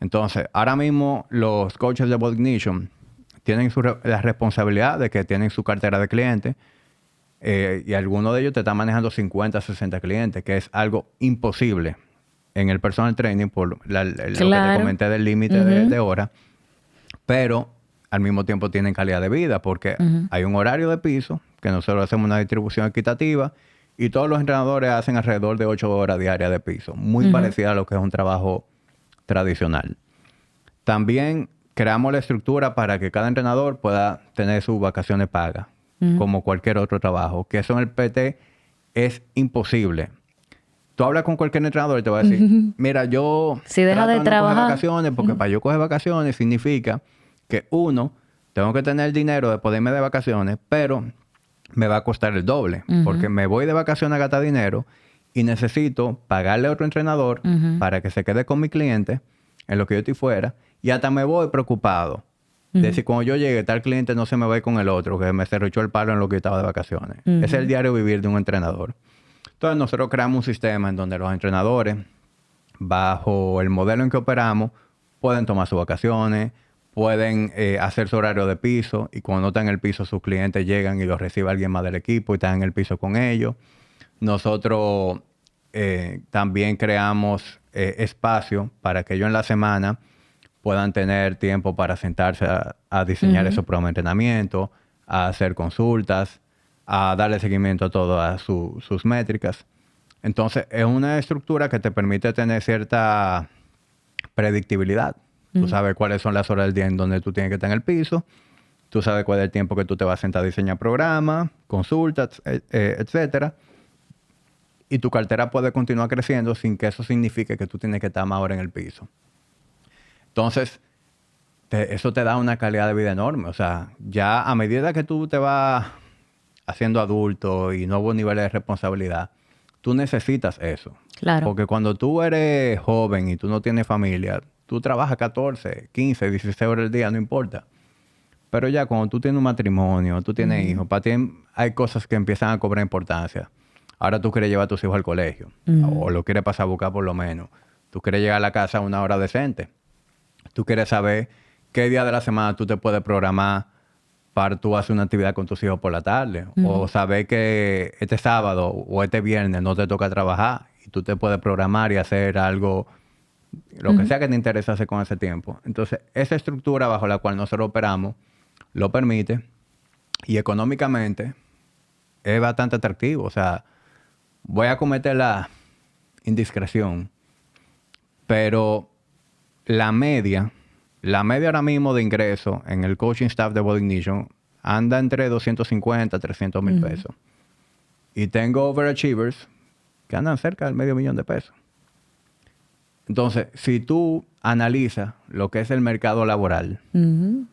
Entonces, ahora mismo los coaches de Bold Ignition tienen la responsabilidad de que tienen su cartera de clientes y algunos de ellos te están manejando 50, 60 clientes, que es algo imposible en el personal training por lo que te comenté del límite de horas, pero al mismo tiempo tienen calidad de vida porque hay un horario de piso que nosotros hacemos una distribución equitativa y todos los entrenadores hacen alrededor de 8 horas diarias de piso, muy parecida a lo que es un trabajo tradicional. También creamos la estructura para que cada entrenador pueda tener sus vacaciones pagas, como cualquier otro trabajo, que eso en el PT es imposible. Tú hablas con cualquier entrenador y te va a decir, mira, yo si deja de trabajar coger vacaciones porque para yo coger vacaciones significa que uno, tengo que tener el dinero de poderme de vacaciones, pero me va a costar el doble porque me voy de vacaciones a gastar dinero y necesito pagarle a otro entrenador para que se quede con mi cliente en lo que yo estoy fuera y hasta me voy preocupado de si cuando yo llegue tal cliente no se me va a ir con el otro que me cerruchó el palo en lo que yo estaba de vacaciones. Ese es el diario vivir de un entrenador. Entonces nosotros creamos un sistema en donde los entrenadores, bajo el modelo en que operamos, pueden tomar sus vacaciones, pueden hacer su horario de piso y cuando no están en el piso sus clientes llegan y los recibe alguien más del equipo y están en el piso con ellos. Nosotros también creamos espacio para que ellos en la semana puedan tener tiempo para sentarse a diseñar esos programas de entrenamiento, a hacer consultas, a darle seguimiento a todas sus métricas. Entonces, es una estructura que te permite tener cierta predictibilidad. Tú sabes cuáles son las horas del día en donde tú tienes que estar en el piso Tú sabes cuál es el tiempo que tú te vas a sentar a diseñar programas, consultas, etcétera. Y tu cartera puede continuar creciendo sin que eso signifique que tú tienes que estar más ahora en el piso. Entonces, eso te da una calidad de vida enorme. O sea, ya a medida que tú te vas haciendo adulto y nuevos niveles de responsabilidad, tú necesitas eso. Claro. Porque cuando tú eres joven y tú no tienes familia, tú trabajas 14, 15, 16 horas al día, no importa. Pero ya cuando tú tienes un matrimonio, tú tienes hijos, para ti hay cosas que empiezan a cobrar importancia. Ahora tú quieres llevar a tus hijos al colegio, o lo quieres pasar a buscar por lo menos. Tú quieres llegar a la casa a una hora decente. Tú quieres saber qué día de la semana tú te puedes programar para tú hacer una actividad con tus hijos por la tarde. O saber que este sábado o este viernes no te toca trabajar y tú te puedes programar y hacer algo, lo que sea que te interese hacer con ese tiempo. Entonces, esa estructura bajo la cual nosotros operamos lo permite y económicamente es bastante atractivo. O sea, voy a cometer la indiscreción, pero la media ahora mismo de ingreso en el coaching staff de Body Ignition anda entre 250 a 300 mil pesos. Y tengo overachievers que andan cerca del $500,000 de pesos. Entonces, si tú analizas lo que es el mercado laboral en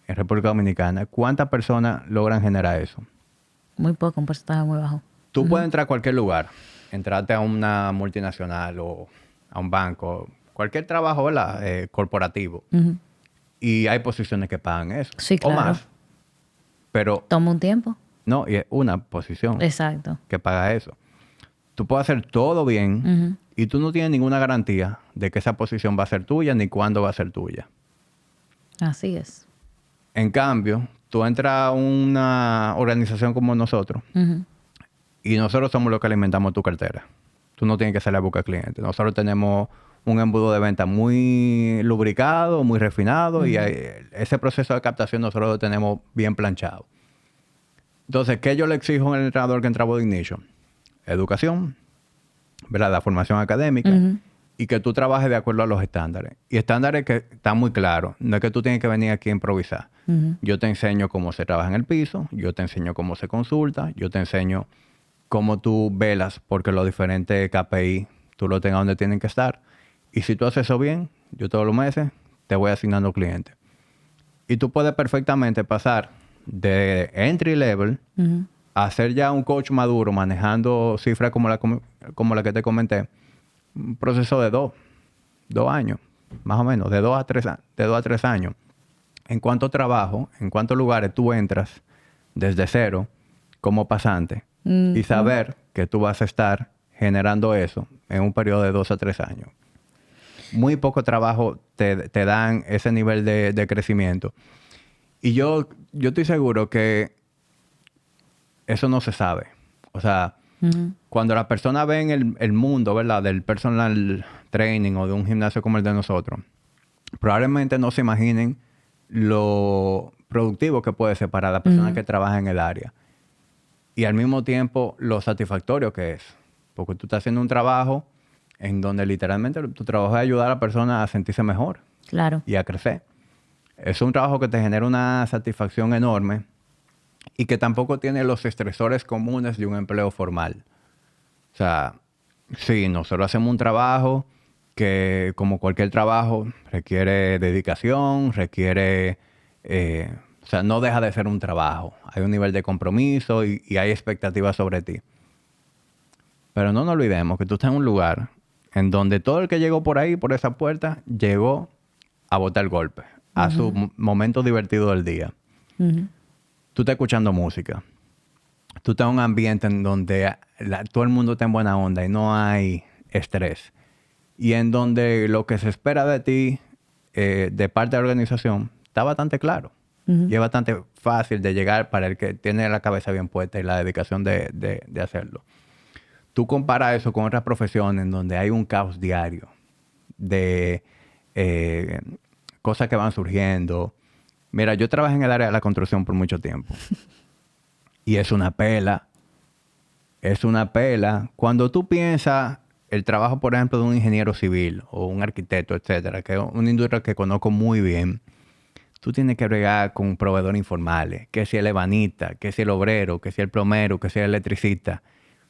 República Dominicana, ¿cuántas personas logran generar eso? Muy poco, un porcentaje muy bajo. Tú puedes entrar a cualquier lugar, entrarte a una multinacional o a un banco, cualquier trabajo, ¿verdad? Corporativo. Y hay posiciones que pagan eso. Sí, claro. O más. Pero Toma un tiempo. no, y es una posición Exacto. que paga eso. Tú puedes hacer todo bien y tú no tienes ninguna garantía de que esa posición va a ser tuya ni cuándo va a ser tuya. Así es. En cambio, tú entras a una organización como nosotros y nosotros somos los que alimentamos tu cartera. Tú no tienes que salir a buscar clientes. Nosotros tenemos un embudo de venta muy lubricado, muy refinado y ese proceso de captación nosotros lo tenemos bien planchado. Entonces, ¿qué yo le exijo al entrenador que entra a Body Ignition? Educación, ¿verdad? La formación académica y que tú trabajes de acuerdo a los estándares. Y estándares que están muy claros. No es que tú tienes que venir aquí a improvisar. Yo te enseño cómo se trabaja en el piso, yo te enseño cómo se consulta, yo te enseño cómo tú velas porque los diferentes KPI tú lo tengas donde tienen que estar. Y si tú haces eso bien, yo todos los meses te voy asignando clientes. Y tú puedes perfectamente pasar de entry level a ser ya un coach maduro manejando cifras como la que te comenté. Un proceso de dos años, más o menos, de 2 a 3 años. En cuanto trabajo, en cuántos lugares tú entras desde cero como pasante y saber que tú vas a estar generando eso en un periodo de 2 a 3 años. Muy poco trabajo te dan ese nivel de crecimiento. Y yo estoy seguro que eso no se sabe. O sea, cuando las personas ven el mundo, ¿verdad? Del personal training o de un gimnasio como el de nosotros, probablemente no se imaginen lo productivo que puede ser para la persona que trabaja en el área. Y al mismo tiempo, lo satisfactorio que es. Porque tú estás haciendo un trabajo en donde literalmente tu trabajo es ayudar a la persona a sentirse mejor. Claro. Y a crecer. Es un trabajo que te genera una satisfacción enorme y que tampoco tiene los estresores comunes de un empleo formal. O sea, sí, nosotros hacemos un trabajo que, como cualquier trabajo, requiere dedicación, requiere... o sea, no deja de ser un trabajo. Hay un nivel de compromiso y hay expectativas sobre ti. Pero no nos olvidemos que tú estás en un lugar en donde todo el que llegó por ahí, por esa puerta, llegó a botar el golpe, a su momento divertido del día. Tú estás escuchando música. Tú estás en un ambiente en donde todo el mundo está en buena onda y no hay estrés. Y en donde lo que se espera de ti, de parte de la organización, está bastante claro. Y es bastante fácil de llegar para el que tiene la cabeza bien puesta y la dedicación de hacerlo. Tú comparas eso con otras profesiones en donde hay un caos diario de cosas que van surgiendo. Mira, yo trabajé en el área de la construcción por mucho tiempo. Y es una pela. Es una pela. Cuando tú piensas el trabajo, por ejemplo, de un ingeniero civil o un arquitecto, etcétera, que es una industria que conozco muy bien, tú tienes que bregar con proveedores informales, que si el ebanista, que si el obrero, que si el plomero, que si el electricista.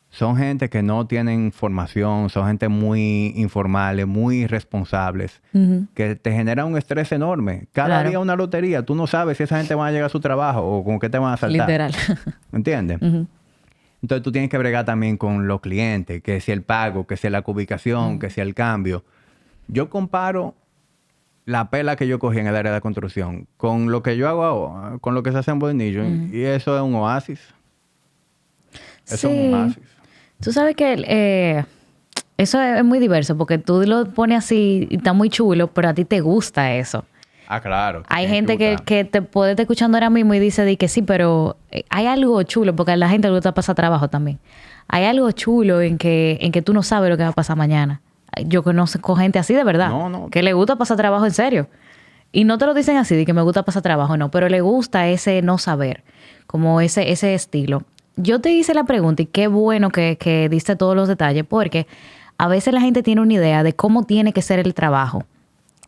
Son gente que no tienen formación, son gente muy informales, muy irresponsables, que te genera un estrés enorme. Cada día una lotería, tú no sabes si esa gente va a llegar a su trabajo o con qué te van a saltar. Literal. ¿Entiendes? Entonces tú tienes que bregar también con los clientes, que si el pago, que si la ubicación, que si el cambio. Yo comparo la pela que yo cogí en el área de construcción con lo que yo hago ahora, con lo que se hace en Bodinillo, y eso es un oasis. Eso es un oasis. Tú sabes que eso es muy diverso porque tú lo pones así y está muy chulo, pero a ti te gusta eso. Ah, claro. Hay gente que te puede estar escuchando ahora mismo y dice de que sí, pero hay algo chulo, porque a la gente le gusta pasar trabajo también. Hay algo chulo en que tú no sabes lo que va a pasar mañana. Yo conozco gente así de verdad, que le gusta pasar trabajo en serio. Y no te lo dicen así, de que me gusta pasar trabajo, no, pero le gusta ese no saber, como ese estilo. Yo te hice la pregunta y qué bueno que diste todos los detalles, porque a veces la gente tiene una idea de cómo tiene que ser el trabajo.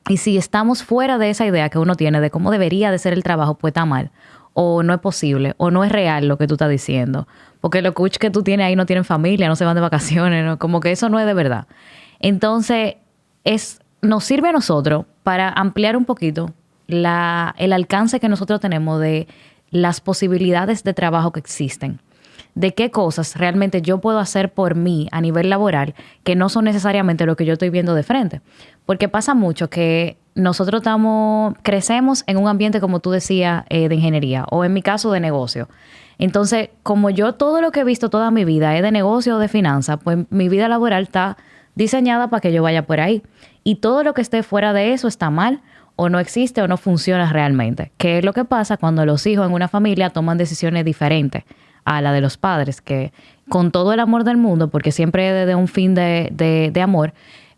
Y si estamos fuera de esa idea que uno tiene de cómo debería de ser el trabajo, pues está mal. O no es posible, o no es real lo que tú estás diciendo. Porque los coaches que tú tienes ahí no tienen familia, no se van de vacaciones, ¿no? Como que eso no es de verdad. Entonces, nos sirve a nosotros para ampliar un poquito el alcance que nosotros tenemos de las posibilidades de trabajo que existen. De qué cosas realmente yo puedo hacer por mí a nivel laboral que no son necesariamente lo que yo estoy viendo de frente. Porque pasa mucho que nosotros crecemos en un ambiente, como tú decías, de ingeniería o en mi caso de negocio. Entonces, como yo todo lo que he visto toda mi vida es de negocio o de finanzas, pues mi vida laboral está diseñada para que yo vaya por ahí. Y todo lo que esté fuera de eso está mal o no existe o no funciona realmente. ¿Qué es lo que pasa cuando los hijos en una familia toman decisiones diferentes a la de los padres? Que con todo el amor del mundo, porque siempre es de un fin de amor,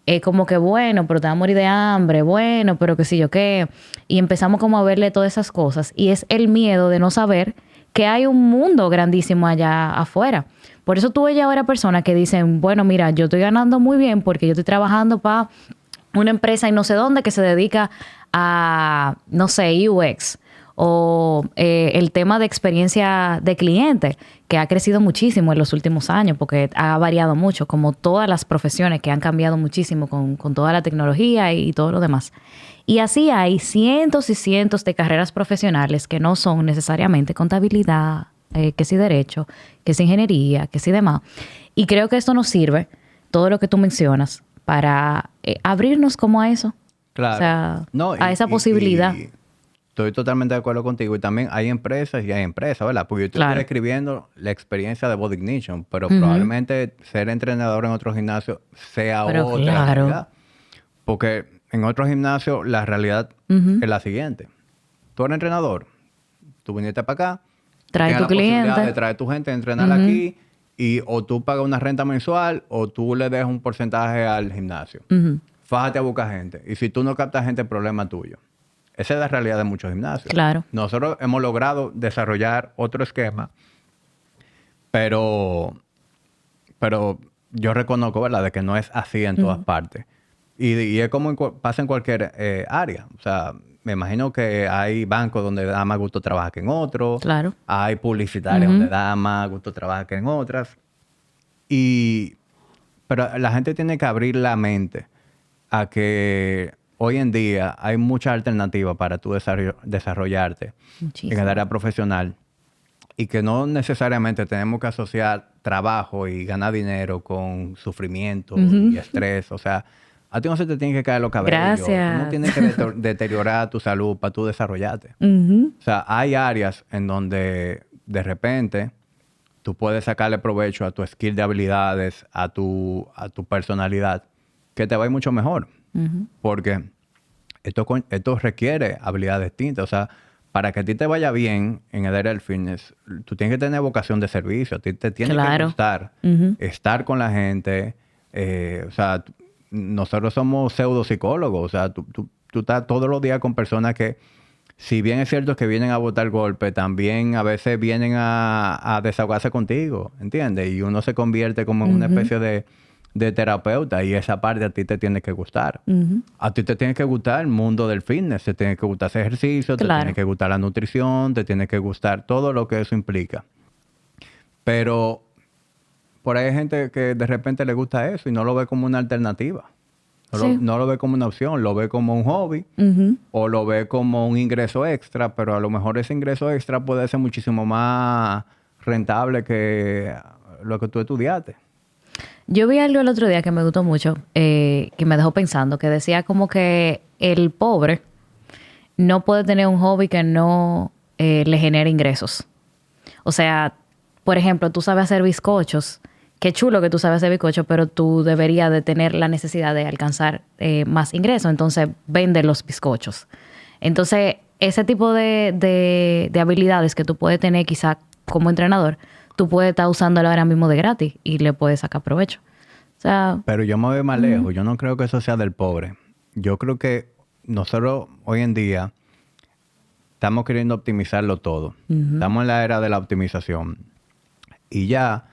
es como que bueno, pero te vas a morir de hambre, bueno, pero qué sé yo qué. Y empezamos como a verle todas esas cosas. Y es el miedo de no saber que hay un mundo grandísimo allá afuera. Por eso tú ves ahora personas que dicen, bueno, mira, yo estoy ganando muy bien porque yo estoy trabajando para una empresa y no sé dónde que se dedica a, no sé, UX. O el tema de experiencia de cliente, que ha crecido muchísimo en los últimos años, porque ha variado mucho, como todas las profesiones que han cambiado muchísimo con toda la tecnología y todo lo demás. Y así hay cientos y cientos de carreras profesionales que no son necesariamente contabilidad, que sí derecho, que sí ingeniería, que sí demás. Y creo que esto nos sirve, todo lo que tú mencionas, para abrirnos como a eso. Claro. O sea, a esa posibilidad. Estoy totalmente de acuerdo contigo. Y también hay empresas y hay empresas, ¿verdad? Porque yo estoy describiendo la experiencia de Body Ignition, pero probablemente ser entrenador en otro gimnasio sea otra realidad. Porque en otro gimnasio la realidad es la siguiente. Tú eres entrenador, tú viniste para acá, trae tu la cliente, posibilidad de traer tu gente, entrenar aquí, y o tú pagas una renta mensual o tú le dejas un porcentaje al gimnasio. Fájate a buscar gente. Y si tú no captas gente, el problema es tuyo. Esa es la realidad de muchos gimnasios. Claro. Nosotros hemos logrado desarrollar otro esquema, pero yo reconozco, ¿verdad?, de que no es así en todas partes. Y es como pasa en cualquier área. O sea, me imagino que hay bancos donde da más gusto trabajar que en otros. Claro. Hay publicitarias donde da más gusto trabajar que en otras. Pero la gente tiene que abrir la mente a que hoy en día hay muchas alternativas para tú desarrollarte en el área profesional y que no necesariamente tenemos que asociar trabajo y ganar dinero con sufrimiento y estrés. O sea, a ti no se te tiene que caer los cabellos. Gracias. Tú no tienes que deteriorar tu salud para tú desarrollarte. O sea, hay áreas en donde de repente tú puedes sacarle provecho a tu skill de habilidades, a tu personalidad, que te va a ir mucho mejor. Porque esto requiere habilidades distintas. O sea, para que a ti te vaya bien en el área del fitness, tú tienes que tener vocación de servicio. A ti te tiene que gustar estar con la gente. O sea, nosotros somos pseudopsicólogos. O sea, tú estás todos los días con personas que, si bien es cierto que vienen a botar golpe, también a veces vienen a desahogarse contigo, ¿entiendes? Y uno se convierte como en una especie de terapeuta y esa parte a ti te tiene que gustar. A ti te tiene que gustar el mundo del fitness, te tiene que gustar ese ejercicio, te tiene que gustar la nutrición, te tiene que gustar todo lo que eso implica. Pero por ahí hay gente que de repente le gusta eso y no lo ve como una alternativa. No lo ve como una opción, lo ve como un hobby o lo ve como un ingreso extra, pero a lo mejor ese ingreso extra puede ser muchísimo más rentable que lo que tú estudiaste. Yo vi algo el otro día que me gustó mucho, que me dejó pensando, que decía como que el pobre no puede tener un hobby que no le genere ingresos. O sea, por ejemplo, tú sabes hacer bizcochos. Qué chulo que tú sabes hacer bizcochos, pero tú deberías de tener la necesidad de alcanzar más ingresos. Entonces, vende los bizcochos. Entonces, ese tipo de habilidades que tú puedes tener quizá como entrenador, tú puedes estar usándolo ahora mismo de gratis y le puedes sacar provecho. O sea, pero yo me voy más lejos. Yo no creo que eso sea del pobre. Yo creo que nosotros hoy en día estamos queriendo optimizarlo todo. Estamos en la era de la optimización. Y ya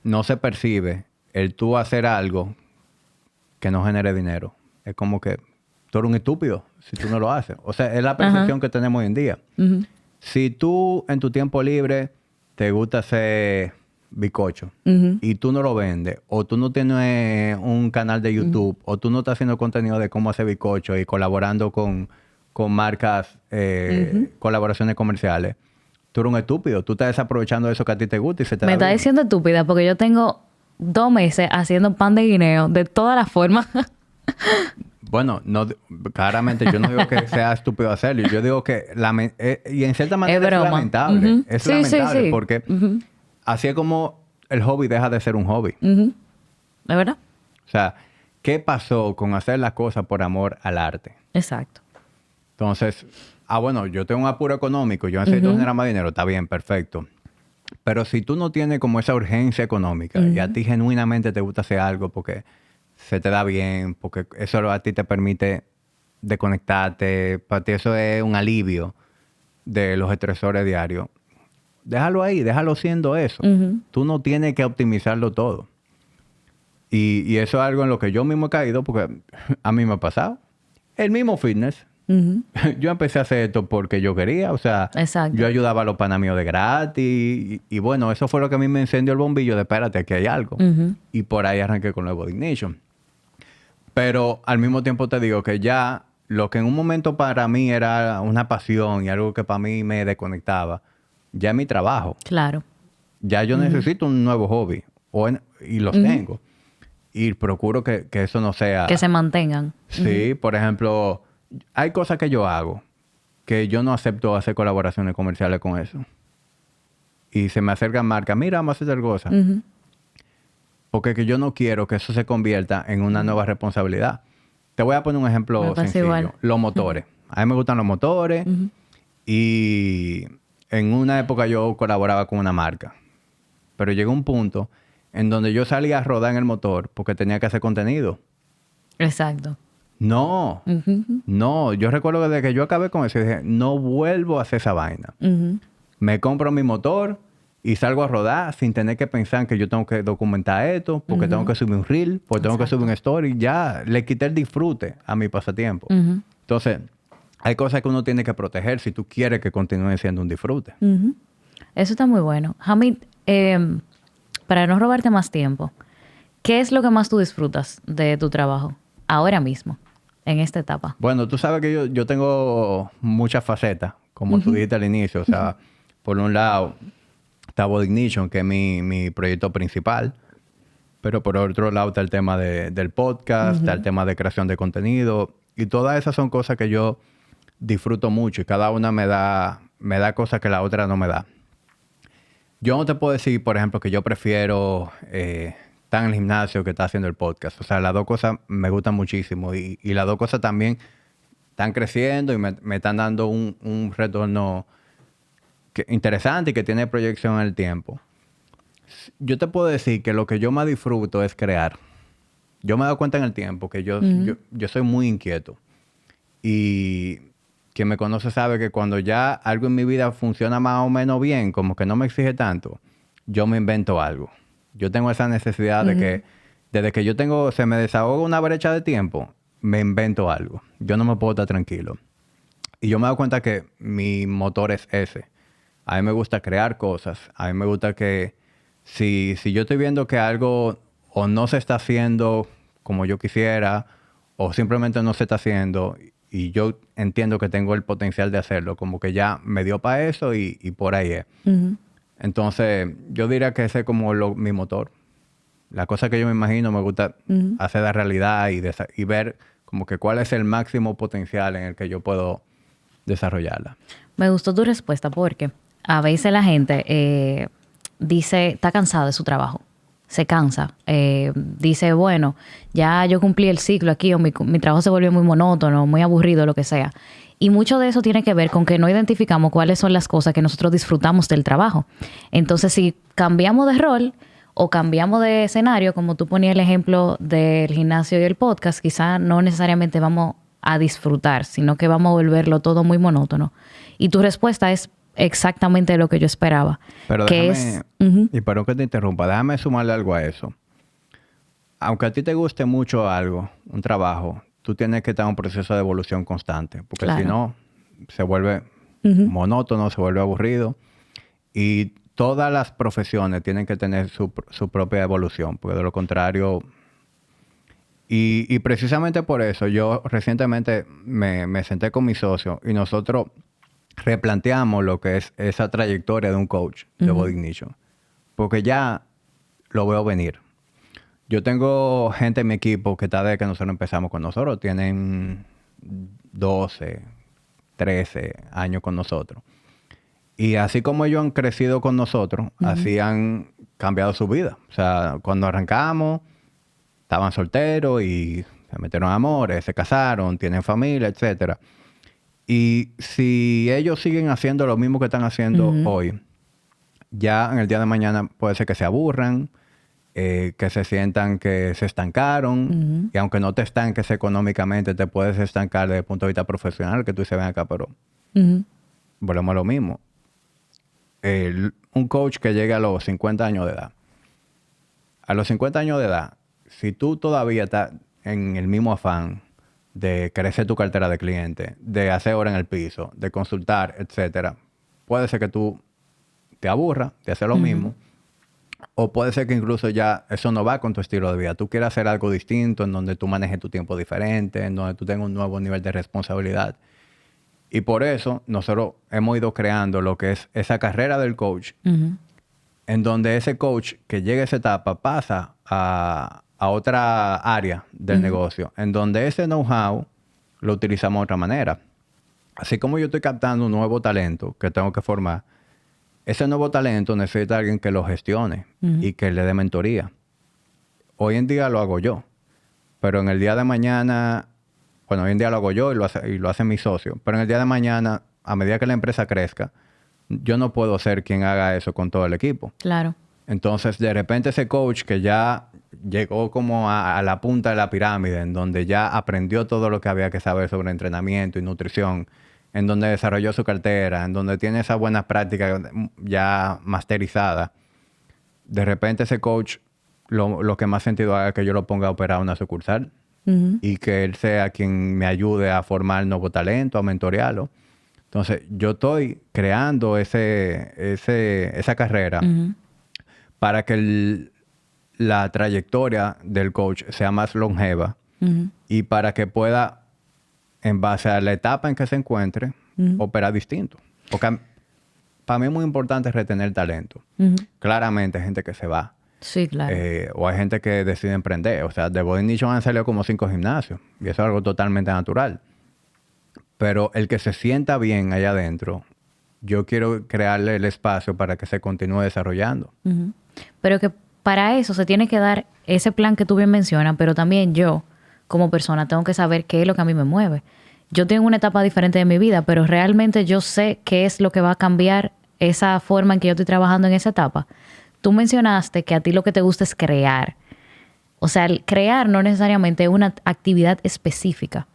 no se percibe el tú hacer algo que no genere dinero. Es como que tú eres un estúpido si tú no lo haces. O sea, es la percepción que tenemos hoy en día. Si tú en tu tiempo libre te gusta hacer bizcocho y tú no lo vendes, o tú no tienes un canal de YouTube, o tú no estás haciendo contenido de cómo hacer bizcocho y colaborando con marcas, colaboraciones comerciales, tú eres un estúpido. Tú estás desaprovechando eso que a ti te gusta y se te da me está bien. diciendo estúpida porque yo tengo 2 meses haciendo pan de guineo de todas las formas. Bueno, no, claramente yo no digo que sea estúpido hacerlo. Yo digo que, y en cierta manera es lamentable. Es lamentable porque así es como el hobby deja de ser un hobby. ¿De verdad? O sea, ¿qué pasó con hacer las cosas por amor al arte? Exacto. Entonces, bueno, yo tengo un apuro económico, yo necesito generar más dinero, está bien, perfecto. Pero si tú no tienes como esa urgencia económica y a ti genuinamente te gusta hacer algo porque se te da bien, porque eso a ti te permite desconectarte, para ti eso es un alivio de los estresores diarios, déjalo ahí, déjalo siendo eso. Tú no tienes que optimizarlo todo. Y eso es algo en lo que yo mismo he caído porque a mí me ha pasado. El mismo fitness. Yo empecé a hacer esto porque yo quería, o sea, yo ayudaba a los panas míos de gratis y bueno, eso fue lo que a mí me encendió el bombillo de espérate, aquí hay algo. Y por ahí arranqué con Nuevo Ignition. Pero al mismo tiempo te digo que ya lo que en un momento para mí era una pasión y algo que para mí me desconectaba, ya es mi trabajo. Claro. Ya yo necesito un nuevo hobby y los tengo. Y procuro que eso no sea... Que se mantengan. Sí, por ejemplo, hay cosas que yo hago que yo no acepto hacer colaboraciones comerciales con eso. Y se me acercan marcas, mira, vamos a hacer tal cosa. Porque que yo no quiero que eso se convierta en una nueva responsabilidad. Te voy a poner un ejemplo sencillo. Igual. Los motores. A mí me gustan los motores. Y en una época yo colaboraba con una marca. Pero llegó un punto en donde yo salía a rodar en el motor porque tenía que hacer contenido. Exacto. No. No. Yo recuerdo que desde que yo acabé con eso, dije, no vuelvo a hacer esa vaina. Me compro mi motor y salgo a rodar sin tener que pensar que yo tengo que documentar esto, porque tengo que subir un reel, porque tengo que subir un story. Ya le quité el disfrute a mi pasatiempo. Entonces, hay cosas que uno tiene que proteger si tú quieres que continúe siendo un disfrute. Eso está muy bueno. Hamid, para no robarte más tiempo, ¿qué es lo que más tú disfrutas de tu trabajo ahora mismo, en esta etapa? Bueno, tú sabes que yo tengo muchas facetas, como tú dijiste al inicio. O sea, por un lado está Body Ignition, que es mi proyecto principal. Pero por otro lado está el tema del podcast, está el tema de creación de contenido. Y todas esas son cosas que yo disfruto mucho. Y cada una me da cosas que la otra no me da. Yo no te puedo decir, por ejemplo, que yo prefiero estar en el gimnasio que estar haciendo el podcast. O sea, las dos cosas me gustan muchísimo. Y las dos cosas también están creciendo y me están dando un retorno interesante y que tiene proyección en el tiempo. Yo te puedo decir que lo que yo más disfruto es crear. Yo me he dado cuenta en el tiempo que yo soy muy inquieto. Y quien me conoce sabe que cuando ya algo en mi vida funciona más o menos bien, como que no me exige tanto, yo me invento algo. Yo tengo esa necesidad de desde que se me desahoga una brecha de tiempo, me invento algo. Yo no me puedo estar tranquilo. Y yo me he dado cuenta que mi motor es ese. A mí me gusta crear cosas. A mí me gusta que si yo estoy viendo que algo o no se está haciendo como yo quisiera, o simplemente no se está haciendo, y yo entiendo que tengo el potencial de hacerlo, como que ya me dio para eso y por ahí es. Entonces, yo diría que ese es como mi motor. La cosa que yo me imagino, me gusta hacer la realidad y ver como que cuál es el máximo potencial en el que yo puedo desarrollarla. Me gustó tu respuesta porque a veces la gente dice, está cansado de su trabajo, se cansa, dice, bueno, ya yo cumplí el ciclo aquí o mi trabajo se volvió muy monótono, muy aburrido, lo que sea. Y mucho de eso tiene que ver con que no identificamos cuáles son las cosas que nosotros disfrutamos del trabajo. Entonces, si cambiamos de rol o cambiamos de escenario, como tú ponías el ejemplo del gimnasio y el podcast, quizá no necesariamente vamos a disfrutar, sino que vamos a volverlo todo muy monótono. Y tu respuesta es exactamente lo que yo esperaba. Pero déjame, y perdón que te interrumpa, déjame sumarle algo a eso. Aunque a ti te guste mucho algo, un trabajo, tú tienes que estar en un proceso de evolución constante, porque si no, se vuelve monótono, se vuelve aburrido. Y todas las profesiones tienen que tener su propia evolución, porque de lo contrario... Y precisamente por eso, yo recientemente me senté con mi socio y nosotros replanteamos lo que es esa trayectoria de un coach de Body Ignition. Porque ya lo veo venir. Yo tengo gente en mi equipo que está desde que nosotros empezamos con nosotros. Tienen 12, 13 años con nosotros. Y así como ellos han crecido con nosotros, así han cambiado su vida. O sea, cuando arrancamos, estaban solteros y se metieron en amores, se casaron, tienen familia, etcétera. Y si ellos siguen haciendo lo mismo que están haciendo hoy, ya en el día de mañana puede ser que se aburran, que se sientan que se estancaron. Y aunque no te estanques económicamente, te puedes estancar desde el punto de vista profesional, que tú dices, ven acá, pero volvemos a lo mismo. Un coach que llegue a los 50 años de edad. A los 50 años de edad, si tú todavía estás en el mismo afán de crecer tu cartera de clientes, de hacer hora en el piso, de consultar, etcétera, puede ser que tú te aburras de hacer lo mismo, o puede ser que incluso ya eso no va con tu estilo de vida. Tú quieres hacer algo distinto, en donde tú manejes tu tiempo diferente, en donde tú tengas un nuevo nivel de responsabilidad. Y por eso nosotros hemos ido creando lo que es esa carrera del coach, en donde ese coach que llega a esa etapa pasa a otra área del negocio, en donde ese know-how lo utilizamos de otra manera. Así como yo estoy captando un nuevo talento que tengo que formar, ese nuevo talento necesita alguien que lo gestione y que le dé mentoría. Hoy en día lo hago yo, pero en el día de mañana, bueno, hoy en día lo hago yo y lo hace mi socio, pero en el día de mañana, a medida que la empresa crezca, yo no puedo ser quien haga eso con todo el equipo. Claro. Entonces, de repente ese coach que ya llegó como a la punta de la pirámide, en donde ya aprendió todo lo que había que saber sobre entrenamiento y nutrición, en donde desarrolló su cartera, en donde tiene esas buenas prácticas ya masterizadas, de repente ese coach lo que más sentido haga es que yo lo ponga a operar una sucursal y que él sea quien me ayude a formar nuevo talento, a mentorearlo. Entonces, yo estoy creando esa carrera para que la trayectoria del coach sea más longeva y para que pueda, en base a la etapa en que se encuentre, operar distinto. Porque para mí es muy importante retener talento. Claramente hay gente que se va. Sí, claro. O hay gente que decide emprender. O sea, de Body Ignition han salido como 5 gimnasios. Y eso es algo totalmente natural. Pero el que se sienta bien allá adentro, yo quiero crearle el espacio para que se continúe desarrollando. Pero que para eso se tiene que dar ese plan que tú bien mencionas, pero también yo, como persona, tengo que saber qué es lo que a mí me mueve. Yo tengo una etapa diferente de mi vida, pero realmente yo sé qué es lo que va a cambiar esa forma en que yo estoy trabajando en esa etapa. Tú mencionaste que a ti lo que te gusta es crear. O sea, el crear no necesariamente es una actividad específica.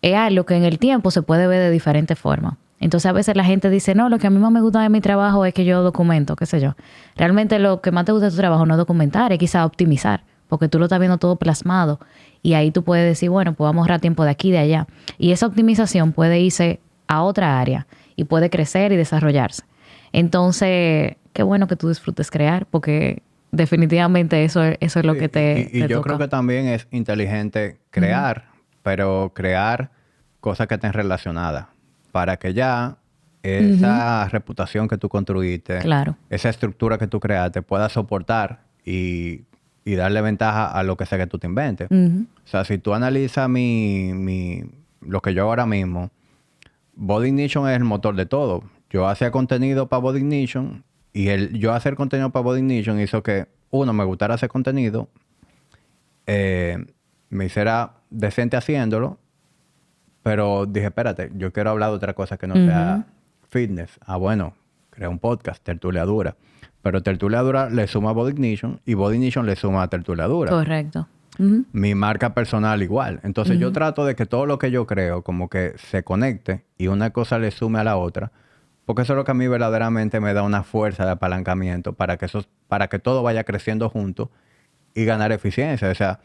Es algo que en el tiempo se puede ver de diferentes formas. Entonces, a veces la gente dice, no, lo que a mí más me gusta de mi trabajo es que yo documento, qué sé yo. Realmente lo que más te gusta de tu trabajo no es documentar, es quizá optimizar. porque tú lo estás viendo todo plasmado y ahí tú puedes decir, bueno, pues vamos a ahorrar tiempo de aquí y de allá. Y esa optimización puede irse a otra área y puede crecer y desarrollarse. Entonces, qué bueno que tú disfrutes crear, porque definitivamente eso es lo que te yo toca. creo que también es inteligente crear, pero crear cosas que estén relacionadas para que ya esa reputación que tú construiste, Claro. esa estructura que tú creaste, pueda soportar y darle ventaja a lo que sea que tú te inventes. O sea, si tú analizas lo que yo hago ahora mismo, Body Ignition es el motor de todo. Yo hacía contenido para Body Ignition y yo hacer contenido para Body Ignition hizo que, uno, me gustara hacer contenido, me hiciera decente haciéndolo, pero dije, espérate, yo quiero hablar de otra cosa que no sea fitness. Ah, bueno, creé un podcast, Tertulia Dura. Pero Tertulia Dura le suma a Body Ignition y Body Ignition le suma a Tertulia Dura. Correcto. Mi marca personal igual. Entonces yo trato de que todo lo que yo creo como que se conecte y una cosa le sume a la otra. Porque eso es lo que a mí verdaderamente me da una fuerza de apalancamiento para que todo vaya creciendo junto y ganar eficiencia. O sea,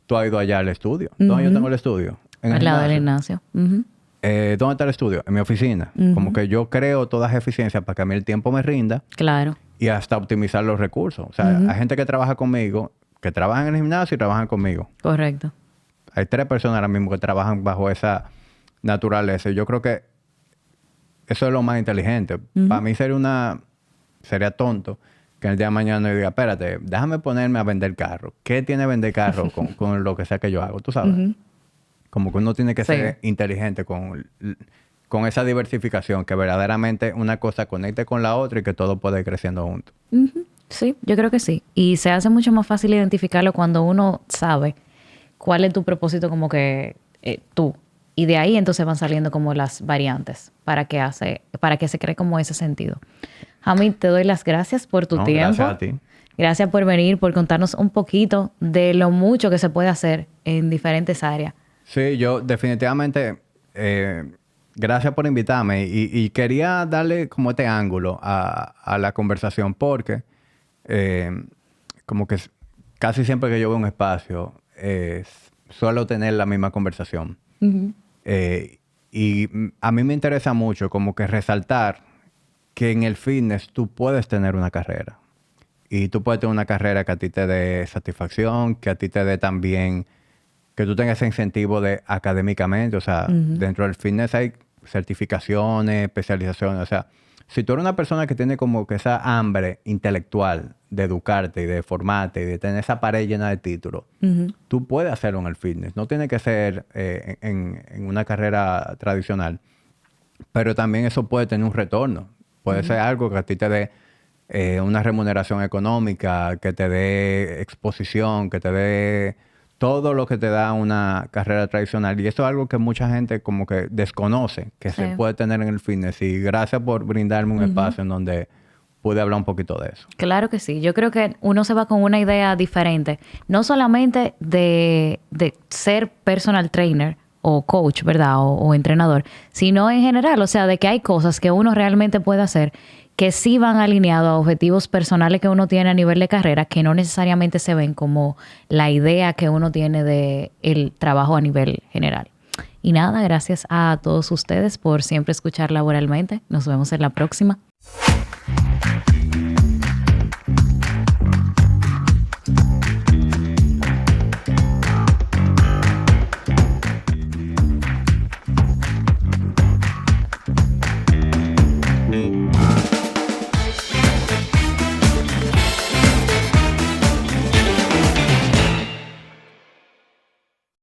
tú has ido allá al estudio. ¿Dónde yo tengo el estudio? En Al lado del gimnasio. ¿Dónde está el estudio? En mi oficina. Como que yo creo todas las eficiencias para que a mí el tiempo me rinda. Claro. Y hasta optimizar los recursos. O sea, hay gente que trabaja conmigo, que trabajan en el gimnasio y trabajan conmigo. Correcto. Hay 3 personas ahora mismo que trabajan bajo esa naturaleza. Y yo creo que eso es lo más inteligente. Para mí sería tonto que el día de mañana yo diga, espérate, déjame ponerme a vender carro. ¿Qué tiene vender carro con lo que sea que yo hago? Tú sabes. Como que uno tiene que ser inteligente con esa diversificación, que verdaderamente una cosa conecte con la otra y que todo pueda ir creciendo juntos. Sí, yo creo que sí. Y se hace mucho más fácil identificarlo cuando uno sabe cuál es tu propósito como que tú. Y de ahí entonces van saliendo como las variantes para que se cree como ese sentido. Hamid, te doy las gracias por tu tiempo. Gracias a ti. Gracias por venir, por contarnos un poquito de lo mucho que se puede hacer en diferentes áreas. Sí, yo definitivamente, gracias por invitarme y quería darle como este ángulo a la conversación porque como que casi siempre que yo veo un espacio suelo tener la misma conversación. Y a mí me interesa mucho como que resaltar que en el fitness tú puedes tener una carrera. Y tú puedes tener una carrera que a ti te dé satisfacción, que a ti te dé también, que tú tengas ese incentivo de académicamente. O sea, dentro del fitness hay certificaciones, especializaciones. O sea, si tú eres una persona que tiene como que esa hambre intelectual de educarte y de formarte y de tener esa pared llena de títulos, tú puedes hacerlo en el fitness. No tiene que ser en una carrera tradicional. Pero también eso puede tener un retorno. Puede ser algo que a ti te dé una remuneración económica, que te dé exposición, que te dé todo lo que te da una carrera tradicional. Y eso es algo que mucha gente como que desconoce, que se puede tener en el fitness. Y gracias por brindarme un espacio en donde pude hablar un poquito de eso. Claro que sí. Yo creo que uno se va con una idea diferente. No solamente de ser personal trainer o coach, ¿verdad? O entrenador, sino en general. O sea, de que hay cosas que uno realmente puede hacer que sí van alineados a objetivos personales que uno tiene a nivel de carrera, que no necesariamente se ven como la idea que uno tiene de el trabajo a nivel general. Y nada, gracias a todos ustedes por siempre escuchar Laboralmente. Nos vemos en la próxima.